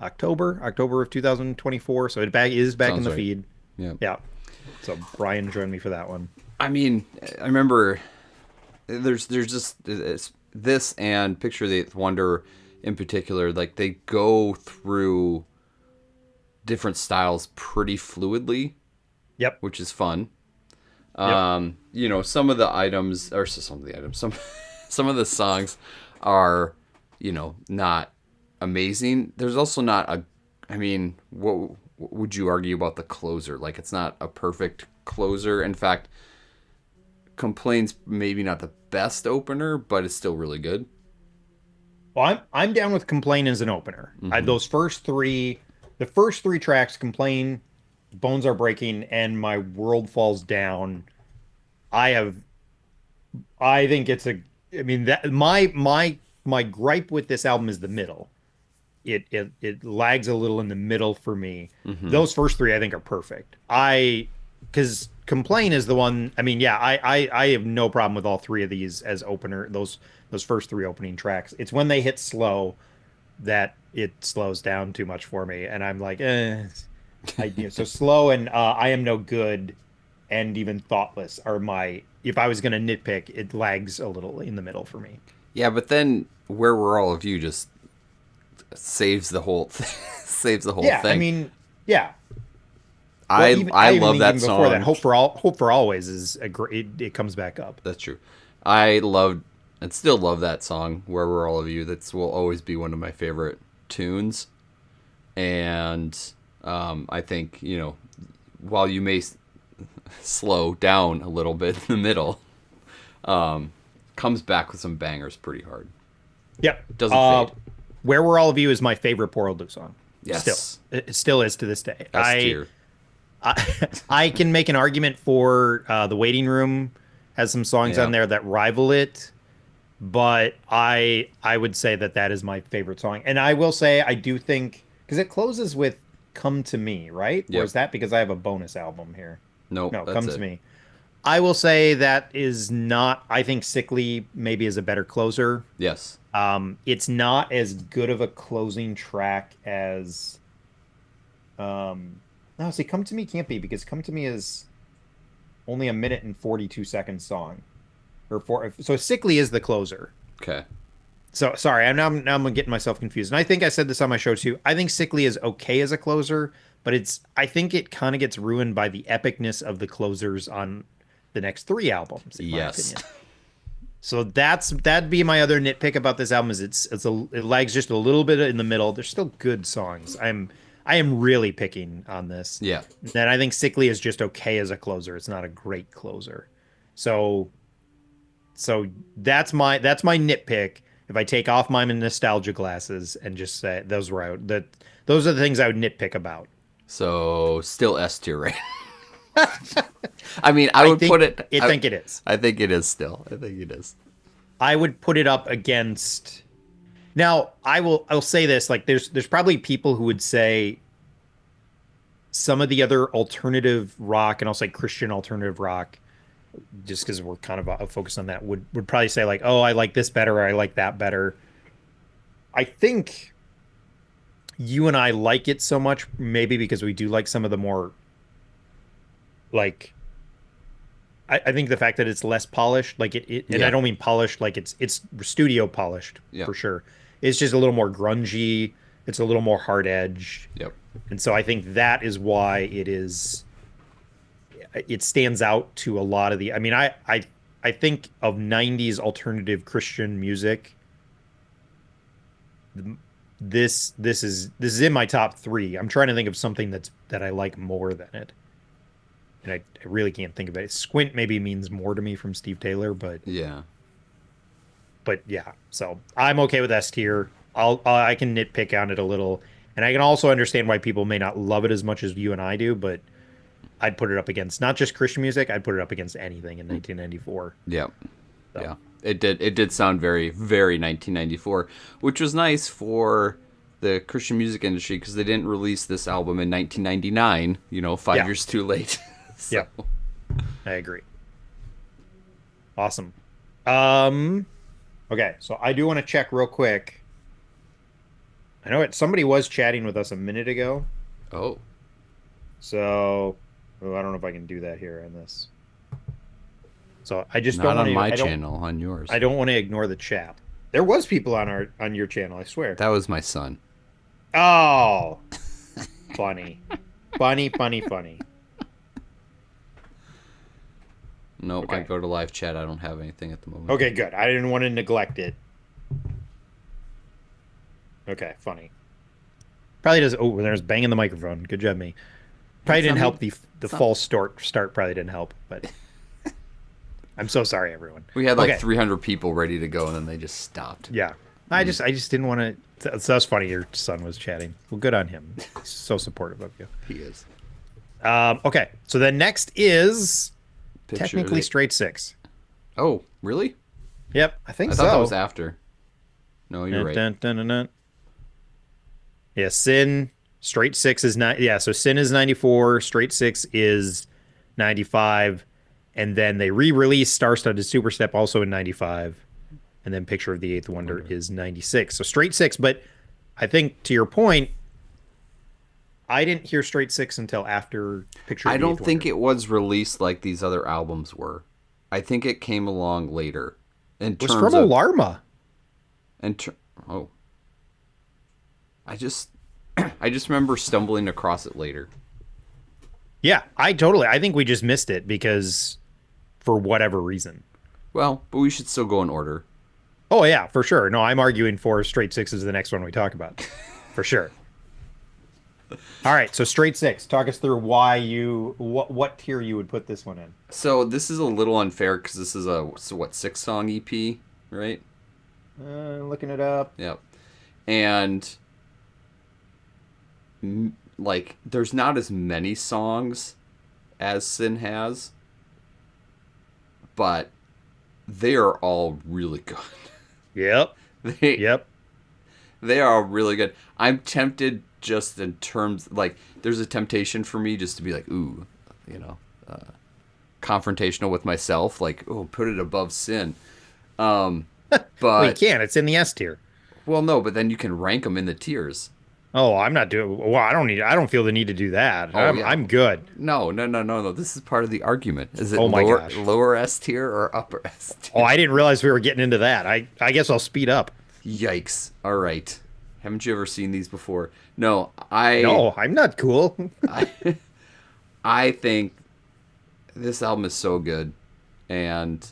October of 2024. So is back in sounds the right. feed. Yeah. Yeah. So Brian joined me for that one. I mean, I remember there's just this and Picture the Eighth Wonder in particular, like they go through different styles pretty fluidly, Yep. which is fun. Yep. Some of the items, or some of the items, some of the songs are, not amazing. There's also not I mean, what would you argue about the closer? Like, it's not a perfect closer. In fact, Complain's maybe not the best opener, but it's still really good. Well, I'm down with Complain as an opener. Mm-hmm. Those the first three tracks, Complain, Bones Are Breaking, and My World Falls Down. I have, I think it's a, I mean that my gripe with this album is the middle. It lags a little in the middle for me. Mm-hmm. Those first three I think are perfect. Because Complain is the one. I mean, yeah, I have no problem with all three of these as opener. Those first three opening tracks. It's when they hit slow that it slows down too much for me, and I'm like, so slow and I Am No Good and even Thoughtless are my. If I was gonna nitpick, it lags a little in the middle for me. Yeah, but then Where Were All of You just saves the whole saves the whole Yeah, I thing. mean, yeah. Well, I even love think that even before song. that, Hope for Always is a great. It comes back up. That's true. I loved and still love that song, Where Were All of You? That's will always be one of my favorite tunes. And I think, while you may slow down a little bit in the middle, comes back with some bangers pretty hard. Yep. Doesn't fade. Where Were All of You is my favorite Poor Old Lou song. Yes. Still, it still is to this day. S tier. I can make an argument for The Waiting Room has some songs Yeah. on there that rival it, but I would say that is my favorite song. And I will say I do think because it closes with Come to Me, right? Or Yep. is that because I have a bonus album here? Nope, No, that's Come it. to Me. I will say that is not. I think Sickly maybe is a better closer. Yes. It's not as good of a closing track as no, see, Come to Me can't be because Come to Me is only a minute and 42 second song. So Sickly is the closer. Okay. So sorry, I'm getting myself confused. And I think I said this on my show too. I think Sickly is okay as a closer, but I think it kind of gets ruined by the epicness of the closers on the next three albums, in my Yes. opinion. So that'd be my other nitpick about this album is it lags just a little bit in the middle. There's still good songs. I am really picking on this. Yeah. And I think Sickly is just okay as a closer. It's not a great closer. So So that's my nitpick. If I take off my nostalgia glasses and just say those are the things I would nitpick about. So still S tier, right? I mean, I I would put think it. I think it is. I think it is still. I think it is. I would put it up against. Now, I'll say this, like there's probably people who would say some of the other alternative rock, and I'll say Christian alternative rock, just because we're kind of focused on that, would probably say like, oh, I like this better, or I like that better. I think you and I like it so much, maybe because we do like some of the more like I think the fact that it's less polished, like and I Yeah. don't mean polished like it's studio polished Yep. for sure. It's just a little more grungy. It's a little more hard edged. Yep. And so I think that is why it stands out to a lot of the I mean I think of 90s alternative Christian music. This is in my top three. I'm trying to think of something that I like more than it. And I really can't think of it. Squint maybe means more to me from Steve Taylor, Yeah. but yeah. So I'm okay with S tier. I can nitpick on it a little, and I can also understand why people may not love it as much as you and I do. But I'd put it up against not just Christian music. I'd put it up against anything in 1994. Yep. So Yeah. It did sound very very 1994, which was nice for the Christian music industry because they didn't release this album in 1999. You know, five yeah, years too late. So yeah, I agree. Awesome. Um, okay, so I do want to check real quick. I know somebody was chatting with us a minute ago, oh, so oh, I don't know if I can do that here in this. So I just not don't want on to. my channel, on yours. I don't want to ignore the chat. There was people on your channel, I swear. That was my son. Oh, funny, funny, funny, funny. Nope, I Okay. go to live chat. I don't have anything at the moment. Okay, good. I didn't want to neglect it. Okay, funny. Probably does. Oh, there's banging the microphone. Good job, me. Probably It's didn't not help me. the It's not. false start. Probably didn't help, but I'm so sorry, everyone. We had like Okay, 300 people ready to go, and then they just stopped. yeah. I just didn't want to. So that's funny. Your son was chatting. Well, good on him. He's so supportive of you. He is. Okay, so then next is Picture technically the- straight six. Oh, really? Yep, I think I so. thought that was after. No, you're Dun, right. dun, dun, dun, dun. Yeah, Sin straight six is not. Yeah, so Sin is 94. Straight six is 95, and then they re-released Star-Studded Superstep also in 95, and then Picture of the Eighth Wonder is 96. So straight six, but I think to your point, I didn't hear straight six until after Picture of I the don't Eighth think Wonder. it was released like these other albums were. I think it came along later. In It was terms from of, Alarma. in ter- oh, I just, I just remember stumbling across it later. Yeah, I think we just missed it because for whatever reason. Well, but we should still go in order. Oh yeah, for sure. No, I'm arguing for straight six is the next one we talk about. For sure. All right, so straight six. Talk us through why what tier you would put this one in. So this is a little unfair because this is a what 6-song EP, right? Looking it up. Yep. And like, there's not as many songs as Sin has, but they are all really good. Yep. They Yep. they are really good. I'm tempted just in terms like there's a temptation for me just to be like, ooh, you know, confrontational with myself, like, oh, put it above Sin. Well, you But can't. It's in the S tier. well, no, but then you can rank them in the tiers. Oh, I'm not doing. Well, I don't feel the need to do that. Oh, yeah. I'm good. No. This is part of the argument. Is it Oh my lower gosh. lower S tier or upper S tier? Oh, I didn't realize we were getting into that. I guess I'll speed up. Yikes! All right, haven't you ever seen these before? No, I No, I'm not cool. I, I think this album is so good, and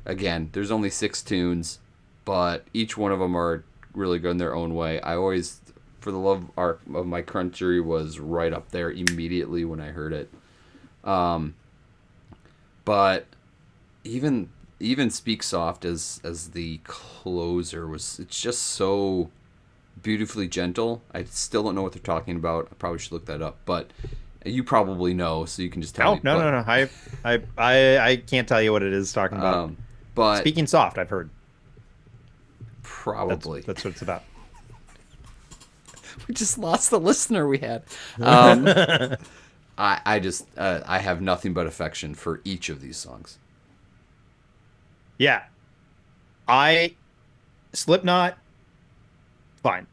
again, there's only 6 tunes, but each one of them are really good in their own way. I always, for the love of my country, was right up there immediately when I heard it. But even even Speak Soft as the closer was, it's just so beautifully gentle. I still don't know what they're talking about. I probably should look that up, but you probably know, so you can just tell No, me. no, no, But no. I can't tell you what it is talking about. um, but Speaking soft, I've heard. probably That's what it's about. we just lost the listener we had. I just I have nothing but affection for each of these songs. Yeah. I Slipknot, fine.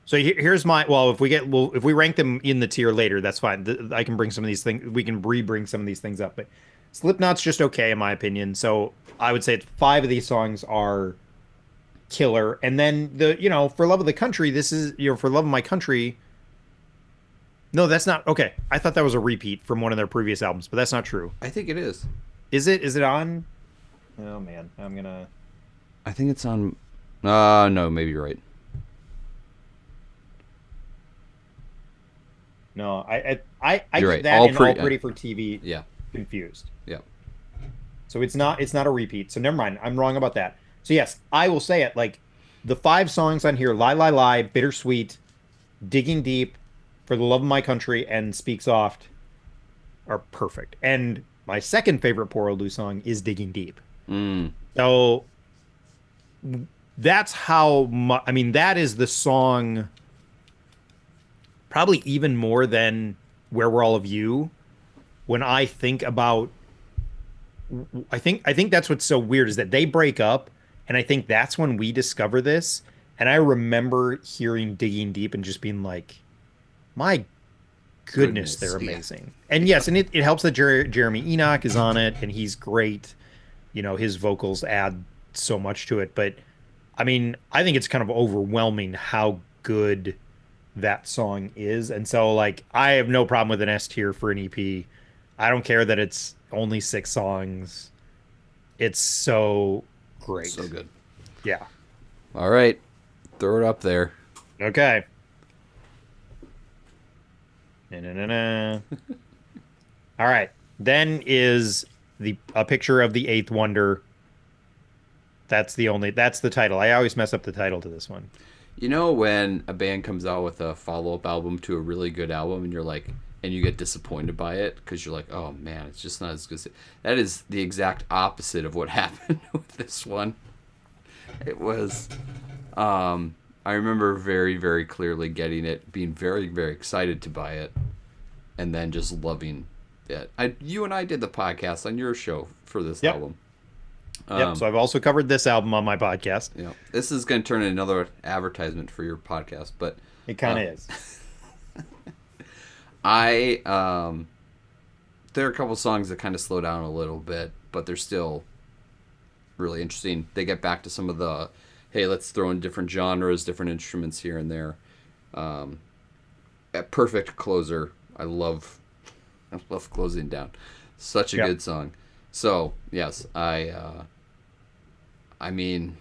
So here's my well, if we rank them in the tier later, that's fine. I can bring some of these things. We can re-bring some of these things up, but Slipknot's just okay in my opinion. So I would say five of these songs are killer, and then For Love of the Country, this is For Love of My Country. No, that's not okay. I thought that was a repeat from one of their previous albums, but that's not true. I think it is. Is it? Is it on? Oh man, I'm gonna. I think it's on. No, maybe you're right. No, I You're get right. that All and pretty, All Pretty for TV yeah, confused. yeah. So it's not a repeat. So never mind. I'm wrong about that. So yes, I will say it. Like the five songs on here: "Lie, Lie, Lie," "Bittersweet," "Digging Deep," "For the Love of My Country," and "Speak Soft" are perfect. And my second favorite Poor Old Lou song is "Digging Deep." Mm. So that's how much. I mean, that is the song. Probably even more than "Where Were All of You." When I think about, I think that's what's so weird is that they break up, and I think that's when we discover this. And I remember hearing "Digging Deep" and just being like, "My goodness, they're Yeah. amazing." And yes, and it helps that Jeremy Enoch is on it, and he's great. His vocals add so much to it. But I mean, I think it's kind of overwhelming how good that song is. And so like I have no problem with an S tier for an EP. I don't care that it's only 6 songs. It's so great. So good. Yeah. All right, throw it up there. Okay. Na-na-na-na. All right. Then is a picture of the eighth wonder. That's the title. I always mess up the title to this one. You know when a band comes out with a follow-up album to a really good album, and you're like, and you get disappointed by it because you're like, oh man, it's just not as good. That is the exact opposite of what happened with this one. It was, I remember very, very clearly getting it, being very, very excited to buy it, and then just loving it. You and I did the podcast on your show for this Yep. album. Yep. So I've also covered this album on my podcast. Yeah, this is going to turn into another advertisement for your podcast, but It kind of is. there are a couple songs that kind of slow down a little bit, but they're still really interesting. They get back to some of the, hey, let's throw in different genres, different instruments here and there. A perfect closer. I love closing down. Such a Yep. good song. So yes, I mean,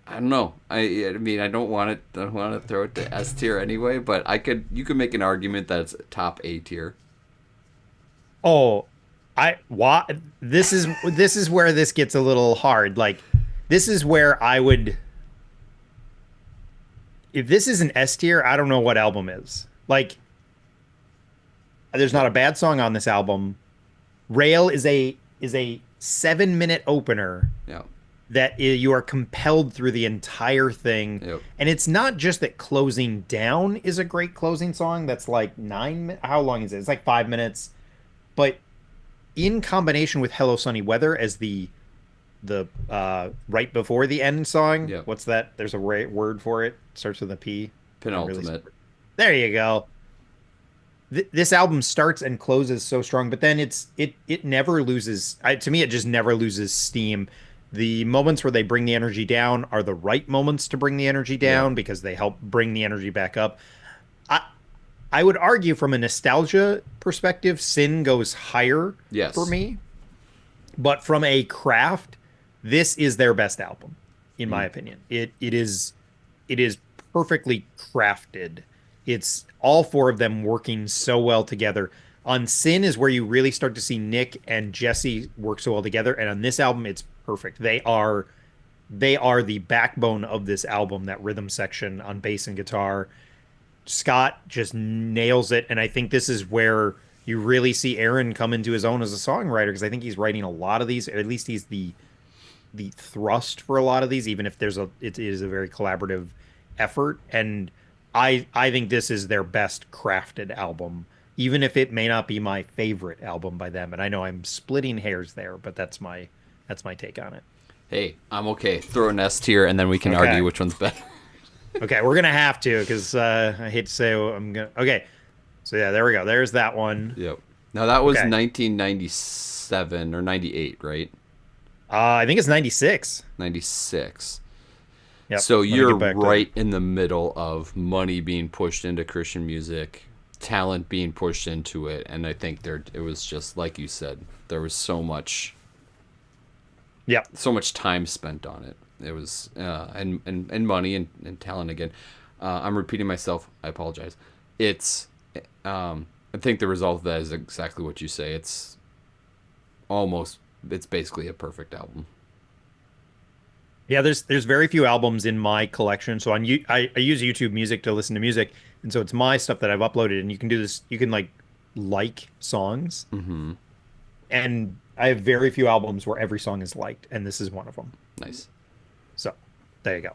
I don't know. I mean, I don't want to throw it to S tier anyway, but you could make an argument that it's top A tier. Oh, why this is where this gets a little hard. Like this is where I would if this is an S tier, I don't know what album is. Like there's not a bad song on this album. Rail is a 7-minute opener Yeah. that you are compelled through the entire thing. Yep. And it's not just that Closing Down is a great closing song that's like 9 how long is it? It's like 5 minutes. But in combination with Hello Sunny Weather as the right before the end song, Yep. what's that? There's a word for it. Starts with a P. Penultimate. There you go. This album starts and closes so strong, but then it never loses. To me, it just never loses steam. The moments where they bring the energy down are the right moments to bring the energy down because they help bring the energy back up. I would argue from a nostalgia perspective, Sin goes higher Yes. for me. But from a craft, this is their best album, in my opinion. It is perfectly crafted. It's all four of them working so well together. On Sin is where you really start to see Nick and Jesse work so well together, and on this album, it's perfect. They are the backbone of this album, that rhythm section on bass and guitar. Scott just nails it, and I think this is where you really see Aaron come into his own as a songwriter, because I think he's writing a lot of these, or at least he's the thrust for a lot of these, even if it is a very collaborative effort. And I think this is their best crafted album, even if it may not be my favorite album by them. And I know I'm splitting hairs there, but that's my take on it. Hey, I'm okay. Throw an S tier, and then we can Okay. argue which one's better. Okay, we're gonna have to, because I hate to say I'm gonna. Okay, so yeah, there we go. There's that one. Yep. Now that was Okay, 1997 or 98, right? I think it's 96. 96. Yep. So Let me you're get back to. right in the middle of money being pushed into Christian music, talent being pushed into it, and I think it was just like you said, there was Yep. so much time spent on it. It was and money and talent again. I'm repeating myself. I apologize. It's I think the result of that is exactly what you say. It's basically a perfect album. Yeah, there's very few albums in my collection. So I use YouTube Music to listen to music, and so it's my stuff that I've uploaded. And you can do this. You can like songs, Mm-hmm. and I have very few albums where every song is liked, and this is one of them. Nice. So there you go.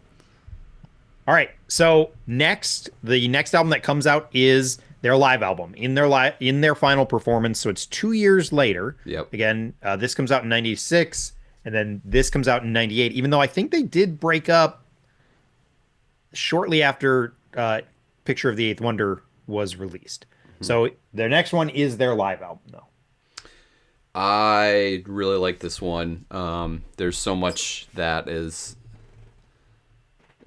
All right. So the next album that comes out is their live album in their final performance. So it's 2 years later. Yep. Again, this comes out in '96, and then this comes out in '98. Even though I think they did break up shortly after Picture of the Eighth Wonder was released. So their next one is their live album, though. I really like this one. There's so much that is.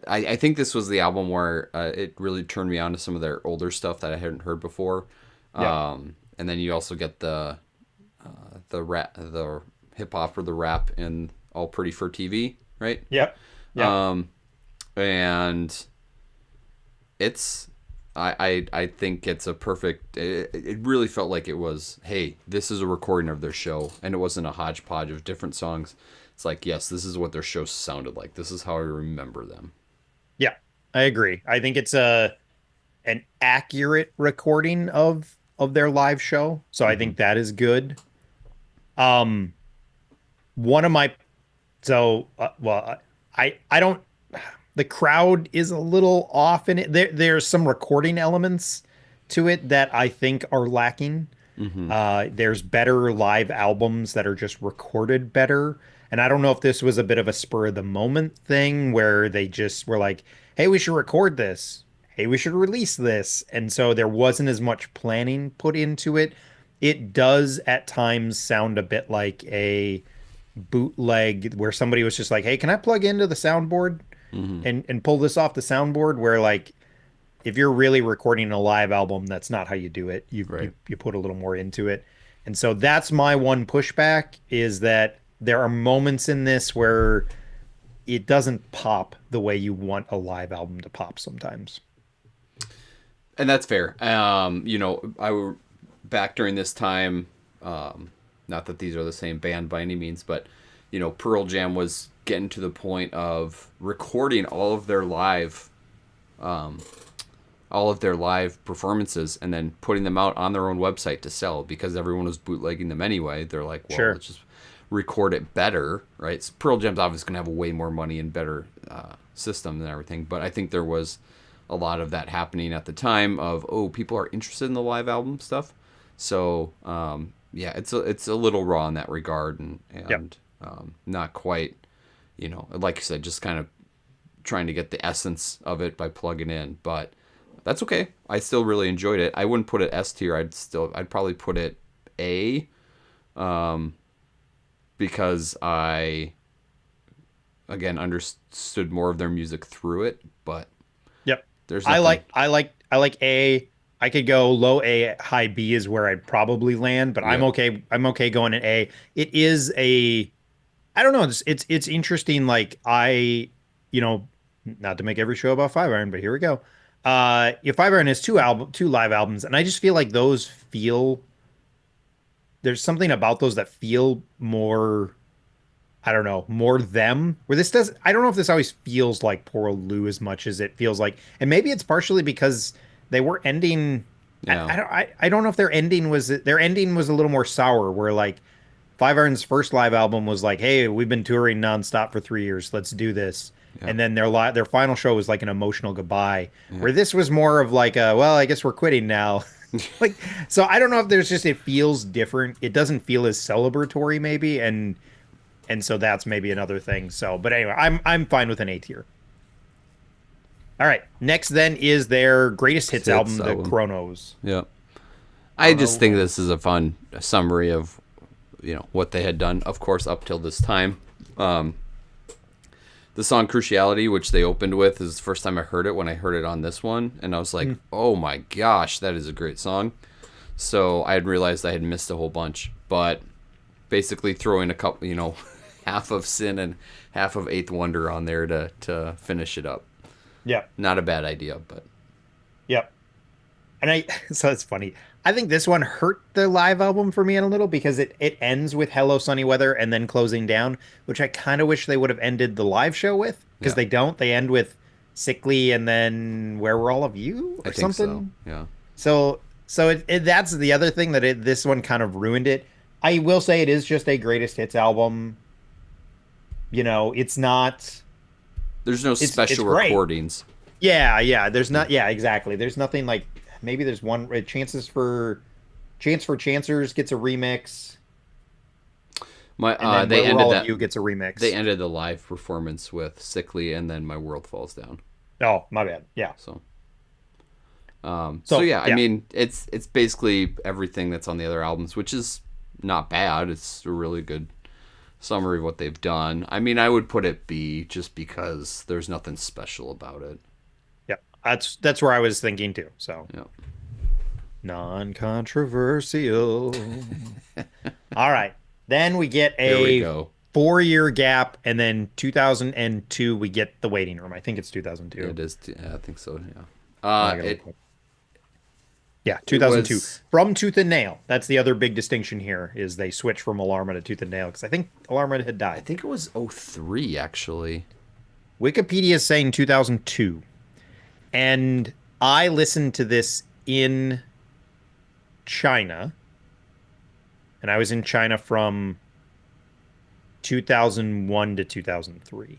I think this was the album where it really turned me on to some of their older stuff that I hadn't heard before. Yeah. And then you also get the hip hop or the rap in All Pretty for TV, right? Yep. Yep. And it's I think it's a perfect. It really felt like it was. Hey, this is a recording of their show, and it wasn't a hodgepodge of different songs. It's like, yes, this is what their show sounded like. This is how I remember them. Yeah. I agree. I think it's an accurate recording of their live show. So I Mm-hmm. think that is good. Um, one of my so well, I don't. The crowd is a little off in it. There's some recording elements to it that I think are lacking. Mm-hmm. There's better live albums that are just recorded better. And I don't know if this was a bit of a spur of the moment thing where they just were like, hey, we should record this. Hey, we should release this. And so there wasn't as much planning put into it. It does at times sound a bit like a bootleg where somebody was just like, hey, can I plug into the soundboard Mm-hmm. and pull this off the soundboard? Where like if you're really recording a live album, that's not how you do it. You Right. you put a little more into it. And so that's my one pushback is that there are moments in this where it doesn't pop the way you want a live album to pop sometimes. And that's fair. I were back during this time. Not that these are the same band by any means, but Pearl Jam was getting to the point of recording all of their live performances and then putting them out on their own website to sell because everyone was bootlegging them anyway. They're like, well, Sure. let's just record it better, right? So Pearl Jam's obviously going to have way more money and better system and everything, but I think there was a lot of that happening at the time of, oh, people are interested in the live album stuff. So, yeah, it's a little raw in that regard and, Yep. not quite, like you said, just kind of trying to get the essence of it by plugging in, but that's okay. I still really enjoyed it. I wouldn't put it S tier. I'd probably put it A, because I, again, understood more of their music through it, but Yep. there's I nothing. like I like I like A. I could go low A, high B is where I'd probably land, but I'm Yep. okay. I'm okay going at A. It is a I don't know. It's interesting. Like not to make every show about Five Iron, but here we go. Five Iron has two live albums, and I just feel like those feel there's something about those that feel more, I don't know, more them. Where this does, I don't know if this always feels like Poor Old Lou as much as it feels like, and maybe it's partially because they were ending. Yeah. I don't know if their ending was a little more sour, where like Five Iron's first live album was like, hey, we've been touring nonstop for 3 years, let's do this. Yeah. And then their final show was like an emotional goodbye, Yeah. where this was more of like a, well, I guess we're quitting now. Like, so I don't know if there's just, it feels different. It doesn't feel as celebratory maybe, and so that's maybe another thing. So, but anyway, I'm fine with an A tier. All right, next then is their greatest hits album, the Chronos. Yeah. I just think this is a fun summary of, what they had done, of course, up till this time. The song Cruciality, which they opened with, is the first time I heard it when I heard it on this one. And I was like, oh my gosh, that is a great song. So I had realized I had missed a whole bunch. But basically throwing a couple, half of Sin and half of Eighth Wonder on there to finish it up. Yep. Not a bad idea, but. Yep. And so it's funny. I think this one hurt the live album for me in a little because it ends with Hello Sunny Weather and then closing down, which I kind of wish they would have ended the live show with, because Yeah. they don't. They end with Sickly and then Where Were All of You or I think something. so. Yeah. So that's the other thing that this one kind of ruined it. I will say it is just a greatest hits album. It's not. There's no special great. recordings. Yeah. There's not. Yeah, exactly. There's nothing like. Maybe there's one Chance for Chancers gets a remix. And then They Where Were ended All that. of You gets a remix. They ended the live performance with Sickly, and then My World Falls Down. Oh, my bad. Yeah. So yeah, I mean, it's basically everything that's on the other albums, which is not bad. It's a really good summary of what they've done. I mean, I would put it B just because there's nothing special about it. Yeah. That's where I was thinking too. So Yeah. non-controversial. All right. Then we get Here we a go. 4-year gap, and then 2002 we get The Waiting Room. I think it's 2002. It is. I think so. Yeah. I gotta It look. Yeah, 2002. was- From Tooth and Nail. That's the other big distinction here, is they switch from Alarma to Tooth and Nail, because I think Alarma had I died. think it was 03 actually. Wikipedia is saying 2002. And I listened to this in China. And I was in China from 2001 to 2003.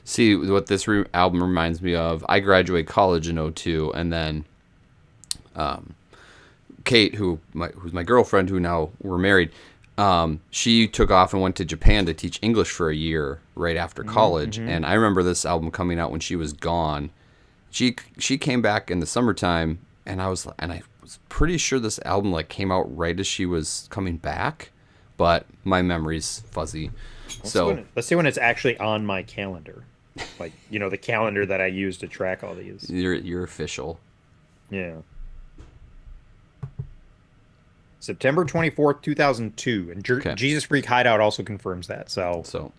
See what this album reminds me of. I graduated college in 02, and then Kate, who's my girlfriend, who now we're married, she took off and went to Japan to teach English for a year right after college. And I remember this album coming out when she was gone. She came back in the summertime, and I was pretty sure this album came out right as she was coming back, but my memory's fuzzy. Let's see when it's actually on my calendar. The calendar that I use to track all these. You're official. Yeah. September 24th, 2002. And Okay. Jesus Freak Hideout also confirms that. So So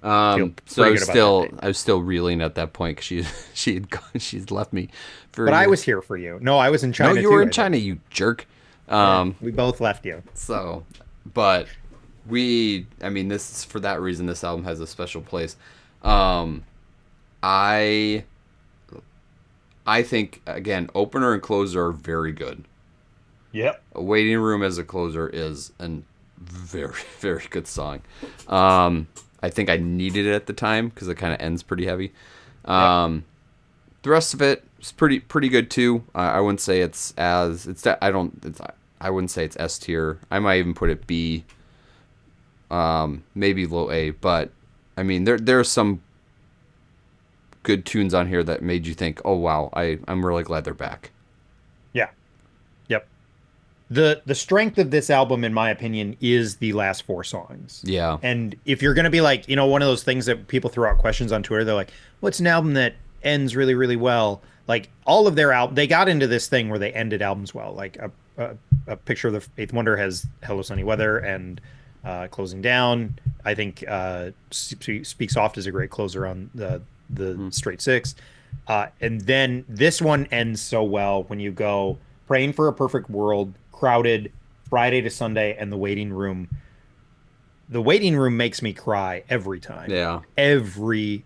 feel I pretty was good about still that date. I was still reeling at that point because she'd left me. But I was here for you. No, I was in China no, you too, were I in think. China, you jerk. We both left you. So, but I mean, this is for that reason. This album has a special place. I think again, opener and closer are very good. Yep. A Waiting Room as a closer is a very, very good song. I think I needed it at the time because it kind of ends pretty heavy. The rest of it is pretty good too. I wouldn't say I wouldn't say it's S tier. I might even put it B. Maybe low A. But I mean, there are some good tunes on here that made you think, oh wow, I'm really glad they're back. Yeah. Yep. The strength of this album, in my opinion, is the last 4 songs. Yeah. And if you're going to be like, one of those things that people throw out questions on Twitter, they're like, what's an album that ends really, really well? Like all of their they got into this thing where they ended albums well. Like a picture of the Eighth Wonder has Hello Sunny Weather and Closing Down. I think Speak Soft is a great closer on the Straight Six. And then this one ends so well when you go Praying for a Perfect World, Crowded, Friday to Sunday, and The Waiting Room. The Waiting Room makes me cry every time. Yeah. Every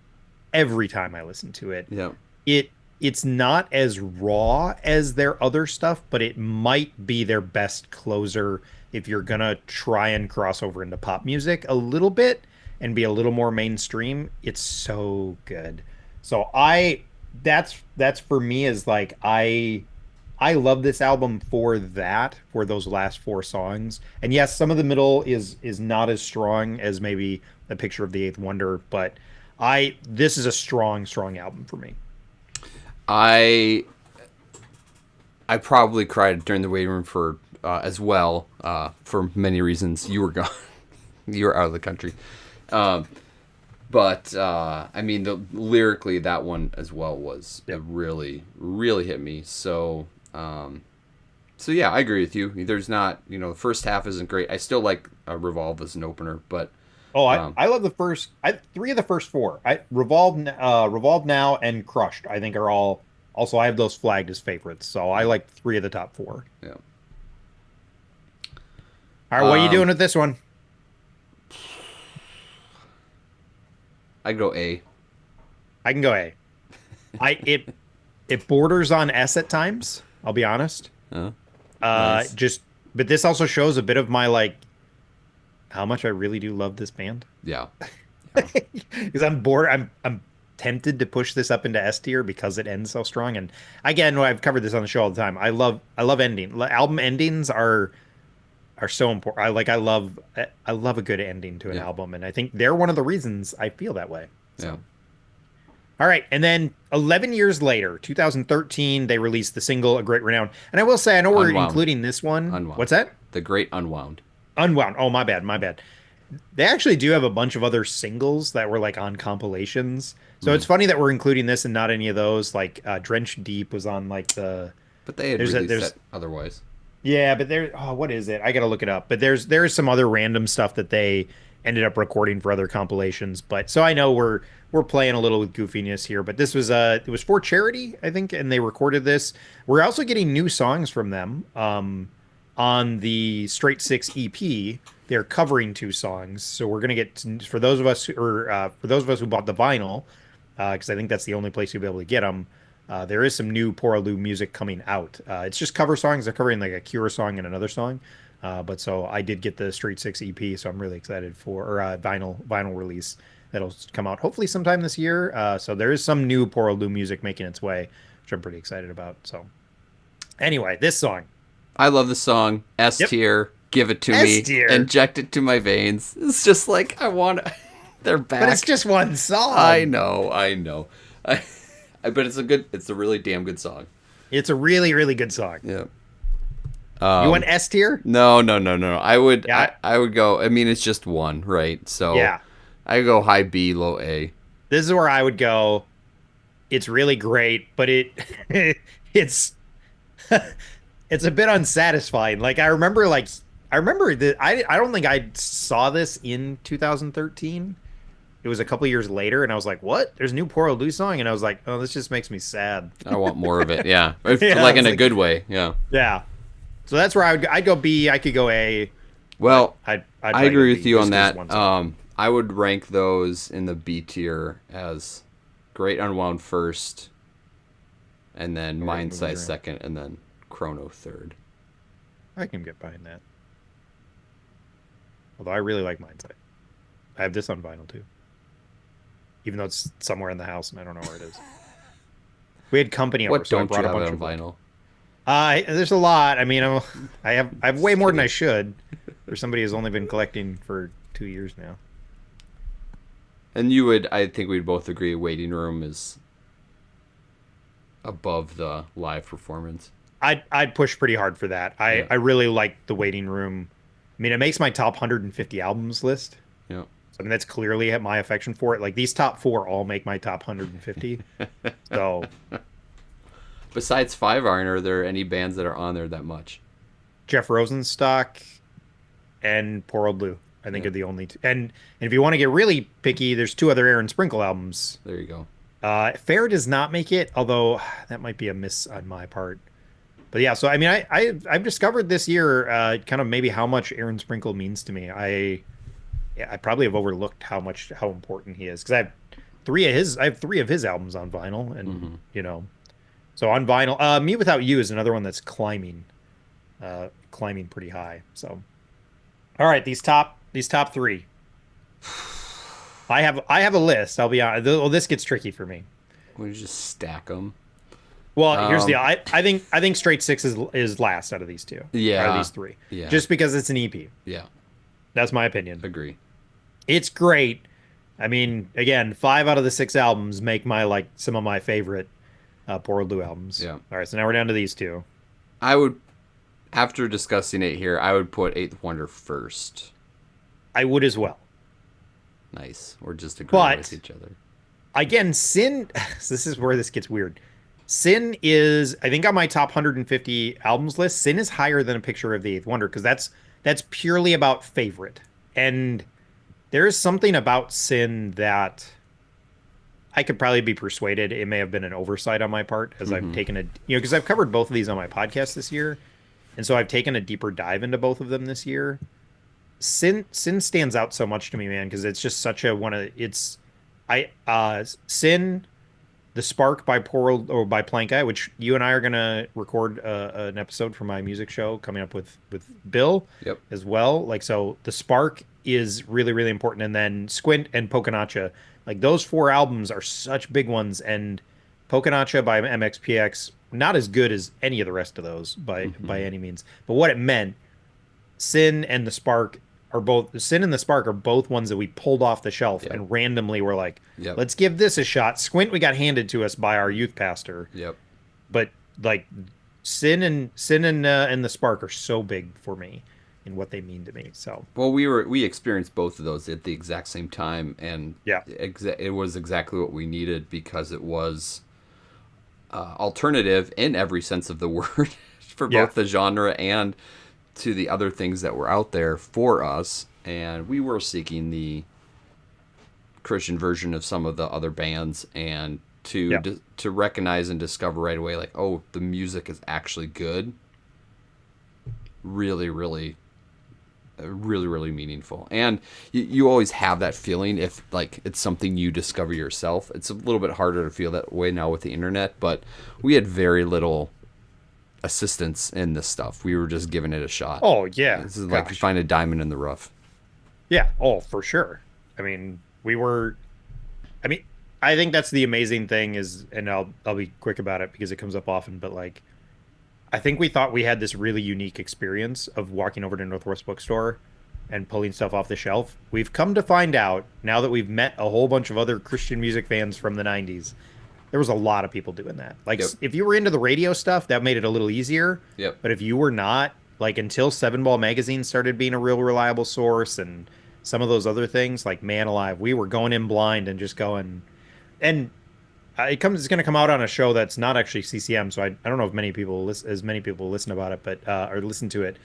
every time I listen to it. Yeah. It it's not as raw as their other stuff, but it might be their best closer if you're gonna try and cross over into pop music a little bit and be a little more mainstream. It's so good. So that's for me is like I love this album for that, for those last four songs. And yes, some of the middle is not as strong as maybe A Picture of the Eighth Wonder, but I this is a strong, strong album for me. I I probably cried during the waiting room for as well for many reasons. You were gone. You were out of the country. Um, but I mean, lyrically, that one as well was Yep. really, really hit me. So yeah, I agree with you. There's not, the first half isn't great. I still like Revolve as an opener, but Oh, I um, I love the first three of the first four. Revolve Now and Crushed, I think are all also I have those flagged as favorites. So I like three of the top four. yeah. All right, what are you doing Um, with this one? I'd go A. I can go A. I it borders on S at times, I'll be honest. Uh, nice. Just but this also shows a bit of my like how much I really do love this band. Yeah. Yeah. Because I'm bored. I'm tempted to push this up into S tier because it ends so strong. And again, I've covered this on the show all the time. I love ending. Album endings are so important. I love a good ending to an Yeah. album, and I think they're one of the reasons I feel that way. Yeah. So, all right, and then 11 years later, 2013, they released the single "A Great Renown." And I will say, I know we're Unwound. including this one. Unwound. What's that? The Great Unwound. Unwound. Oh, my bad, my bad. They actually do have a bunch of other singles that were like on compilations. So Hmm. it's funny that we're including this and not any of those. Like Drenched Deep was on like the But they had released that otherwise. yeah, but there oh what is it? I gotta look it up. But there's some other random stuff that they ended up recording for other compilations. But so I know we're playing a little with goofiness here, but this was it was for charity, I think, and they recorded this. We're also getting new songs from them. On the Straight Six EP, they're covering two songs. So we're gonna get for those of us for those of us who bought the vinyl, because I think that's the only place you'll be able to get them. There is some new Poraloo music coming out. It's just cover songs. They're covering like a Cure song and another song. But so I did get the Straight Six EP, so I'm really excited for or vinyl release that'll come out hopefully sometime this year. So there is some new Poraloo music making its way, which I'm pretty excited about. So anyway, this song. I love the song. S Yep. tier. Give it to S me. tier. Inject it to my veins. It's just like I want. They're back. But it's just one song. I know. I know. But it's a really damn good song. It's a really, really good song. Yeah. You want S tier? No, no, no, no. I would. Yeah. I would go. I mean, it's just one, right? So. Yeah. I go high B, low A. This is where I would go. It's really great, but it's it's a bit unsatisfying. I remember that I don't think I saw this in 2013. It was a couple years later, and I was like, "What? There's a new Poro Lu song," and I was like, "Oh, this just makes me sad." I want more of it. Yeah. Yeah, Like I in was a like, good way. Yeah. yeah. So that's where I'd go B. I could go A. Well, I'd I probably agree go with B you just on 'cause that. it's one song. I would rank those in the B tier as Great Unwound first, and then Alright, Mind moving Size around. second, and then Chrono third. I can get behind that. Although I really like Mindsight. I have this on vinyl too, even though it's somewhere in the house and I don't know where it is. We had company over, What so I don't you brought a have bunch on of them. vinyl? There's a lot. I mean, I have way Just more than I kidding. should for somebody who's only been collecting for 2 years now. And I think we'd both agree, Waiting Room is above the live performance. I'd push pretty hard for that. Yeah. I really like The Waiting Room. I mean, it makes my top 150 albums list. Yeah. So, I mean, that's clearly my affection for it. Like these top four all make my top 150. So Besides Five Iron, are there any bands that are on there that much? Jeff Rosenstock and Poor Old Blue, I think Yeah. are the only two. And if you want to get really picky, there's two other Aaron Sprinkle albums. There you go. Fair does not make it, although that might be a miss on my part. But yeah, so I mean, I've discovered this year kind of maybe how much Aaron Sprinkle means to me. I probably have overlooked how important he is because I have three of his albums on vinyl, and Hmm. so on vinyl. Me Without You is another one that's climbing pretty high. So all right, these top three. I have a list. I'll be honest. Well, this gets tricky for me. We just stack them. Well, here's the Um, I think Straight Six is last out of these two, out of yeah, these three, yeah, just because it's an EP. yeah. That's my opinion. Agree. It's great. I mean, again, 5 out of the 6 albums make my like some of my favorite Poor Old Blue albums. Yeah. All right, so now we're down to these two. I would, after discussing it here, I would put Eighth Wonder first. I would as well. Nice. We're just agreeing with But each other. again, Sin, this is where this gets weird. Sin is, I think, on my top 150 albums list. Sin is higher than A Picture of the Eighth Wonder because that's purely about favorite. And there is something about Sin that I could probably be persuaded it may have been an oversight on my part as I've Hmm. taken because I've covered both of these on my podcast this year. And so I've taken a deeper dive into both of them this year. Sin stands out so much to me, man, because it's just such a one of it's I Sin, The Spark by by Planka, which you and I are gonna record an episode for my music show coming up with Bill Yep. as well. Like so, The Spark is really really important, and then Squint and Poconacha, like those 4 albums are such big ones, and Poconacha by MXPX not as good as any of the rest of those by Hmm. any means, but what it meant Sin and the Spark are both ones that we pulled off the shelf Yep. and randomly were like, Yep. let's give this a shot. Squint we got handed to us by our youth pastor, Yep. but like and the Spark are so big for me in what they mean to me. So Well, we experienced both of those at the exact same time, and yeah, it was exactly what we needed because it was alternative in every sense of the word for yeah, both the genre and to the other things that were out there for us. And we were seeking the Christian version of some of the other bands, and yeah. to recognize and discover right away, like, oh, the music is actually good. Really, really, really, really meaningful. And you always have that feeling if like it's something you discover yourself. It's a little bit harder to feel that way now with the internet, but we had very little assistance in this stuff. We were just giving it a shot. Oh yeah, This is like you gosh, find a diamond in the rough. yeah. Oh for sure. I mean, we were. I mean, I think that's the amazing thing is, and I'll be quick about it because it comes up often, but like I think we thought we had this really unique experience of walking over to Northwest Bookstore and pulling stuff off the shelf. We've come to find out now that we've met a whole bunch of other Christian music fans from the 90s. There was a lot of people doing that. Like Yep. if you were into the radio stuff, that made it a little easier. Yep. But if you were not, like until Seven Ball Magazine started being a real reliable source and some of those other things, like Man Alive, we were going in blind and just going and it's going to come out on a show that's not actually CCM, so I don't know if many people listen about it, but or listen to it,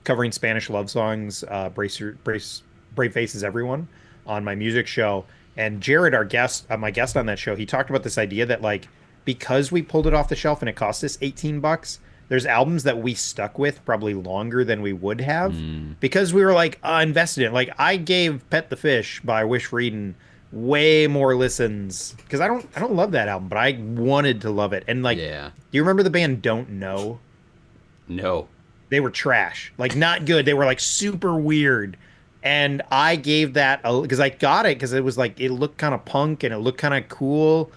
covering Spanish love songs, Brave Faces, Everyone, on my music show. And Jared, our guest, my guest on that show, he talked about this idea that like because we pulled it off the shelf and it cost us $18, there's albums that we stuck with probably longer than we would have Mm, because we were like invested in it. Like I gave Pet the Fish by Wish Reading way more listens because I don't love that album, but I wanted to love it. And like, do yeah. you remember the band Don't Know? No. They were trash, like not good. They were like super weird. And I gave that because I got it because it was like it looked kind of punk and it looked kind of cool.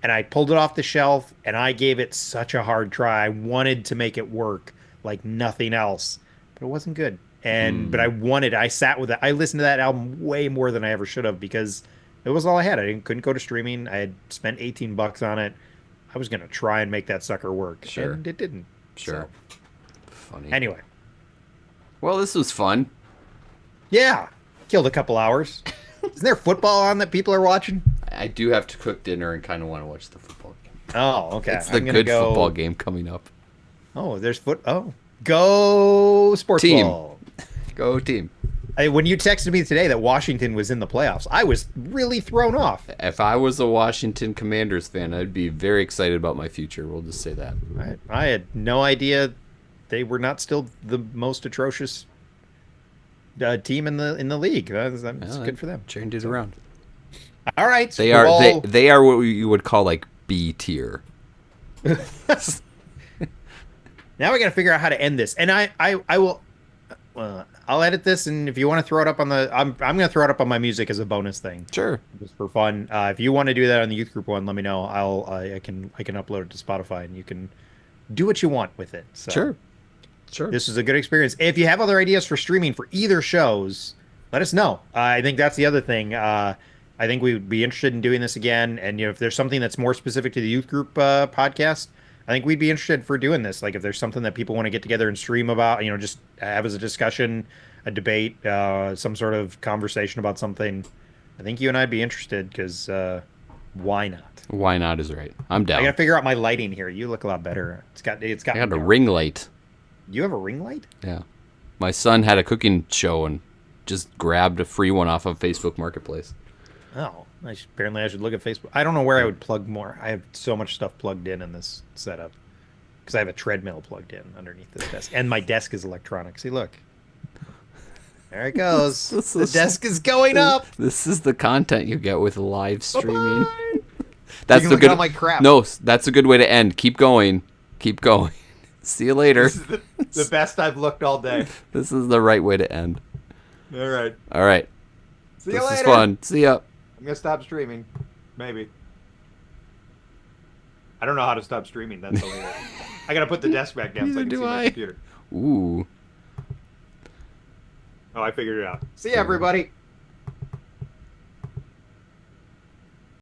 And I pulled it off the shelf and I gave it such a hard try. I wanted to make it work like nothing else, but it wasn't good. But Mm, I sat with it. I listened to that album way more than I ever should have because it was all I had. Couldn't go to streaming. I had spent $18 on it. I was gonna try and make that sucker work, sure. and it didn't. Sure. So Funny. anyway, Well, this was fun. yeah, killed a couple hours. Isn't there football on that people are watching? I do have to cook dinner and kind of want to watch the football game. Oh, okay. It's the I'm gonna good go. football game coming up. Oh, there's foot. Oh, go sports Team. ball. Go team. When you texted me today that Washington was in the playoffs, I was really thrown off. If I was a Washington Commanders fan, I'd be very excited about my future. We'll just say that. I had no idea they were not still the most atrocious team in the league. That's good for them. Turned it around. All right, They are what you would call like B tier. Now we got to figure out how to end this, and I will. I'll edit this, and if you want to throw it up on the, I'm going to throw it up on my music as a bonus thing, Sure. just for fun. If you want to do that on the youth group one, let me know. I can upload it to Spotify, and you can do what you want with it. So Sure. this is a good experience. If you have other ideas for streaming for either shows, let us know. I think that's the other thing. I think we would be interested in doing this again, and if there's something that's more specific to the youth group podcast, I think we'd be interested for doing this. Like if there's something that people want to get together and stream about, just have as a discussion, a debate, some sort of conversation about something. I think you and I'd be interested because why not? Why not is right. I'm down. I gotta figure out my lighting here. You look a lot better. It's got I got a ring light. You have a ring light? Yeah. My son had a cooking show and just grabbed a free one off of Facebook Marketplace. Oh, apparently I should look at Facebook. I don't know where I would plug more. I have so much stuff plugged in this setup because I have a treadmill plugged in underneath this desk, and my desk is electronic. See, look, there it goes. The desk is going up. This is the content you get with live streaming. Bye-bye. That's You the can look good. at all my crap. No, that's a good way to end. Keep going. Keep going. See you later. This is the best I've looked all day. This is the right way to end. All right. All right. See you This later. is fun. See ya. I'm gonna stop streaming. Maybe. I don't know how to stop streaming. That's hilarious. I gotta put the desk back down so I Neither can see do my I. computer. Ooh. Oh, I figured it out. See you, everybody.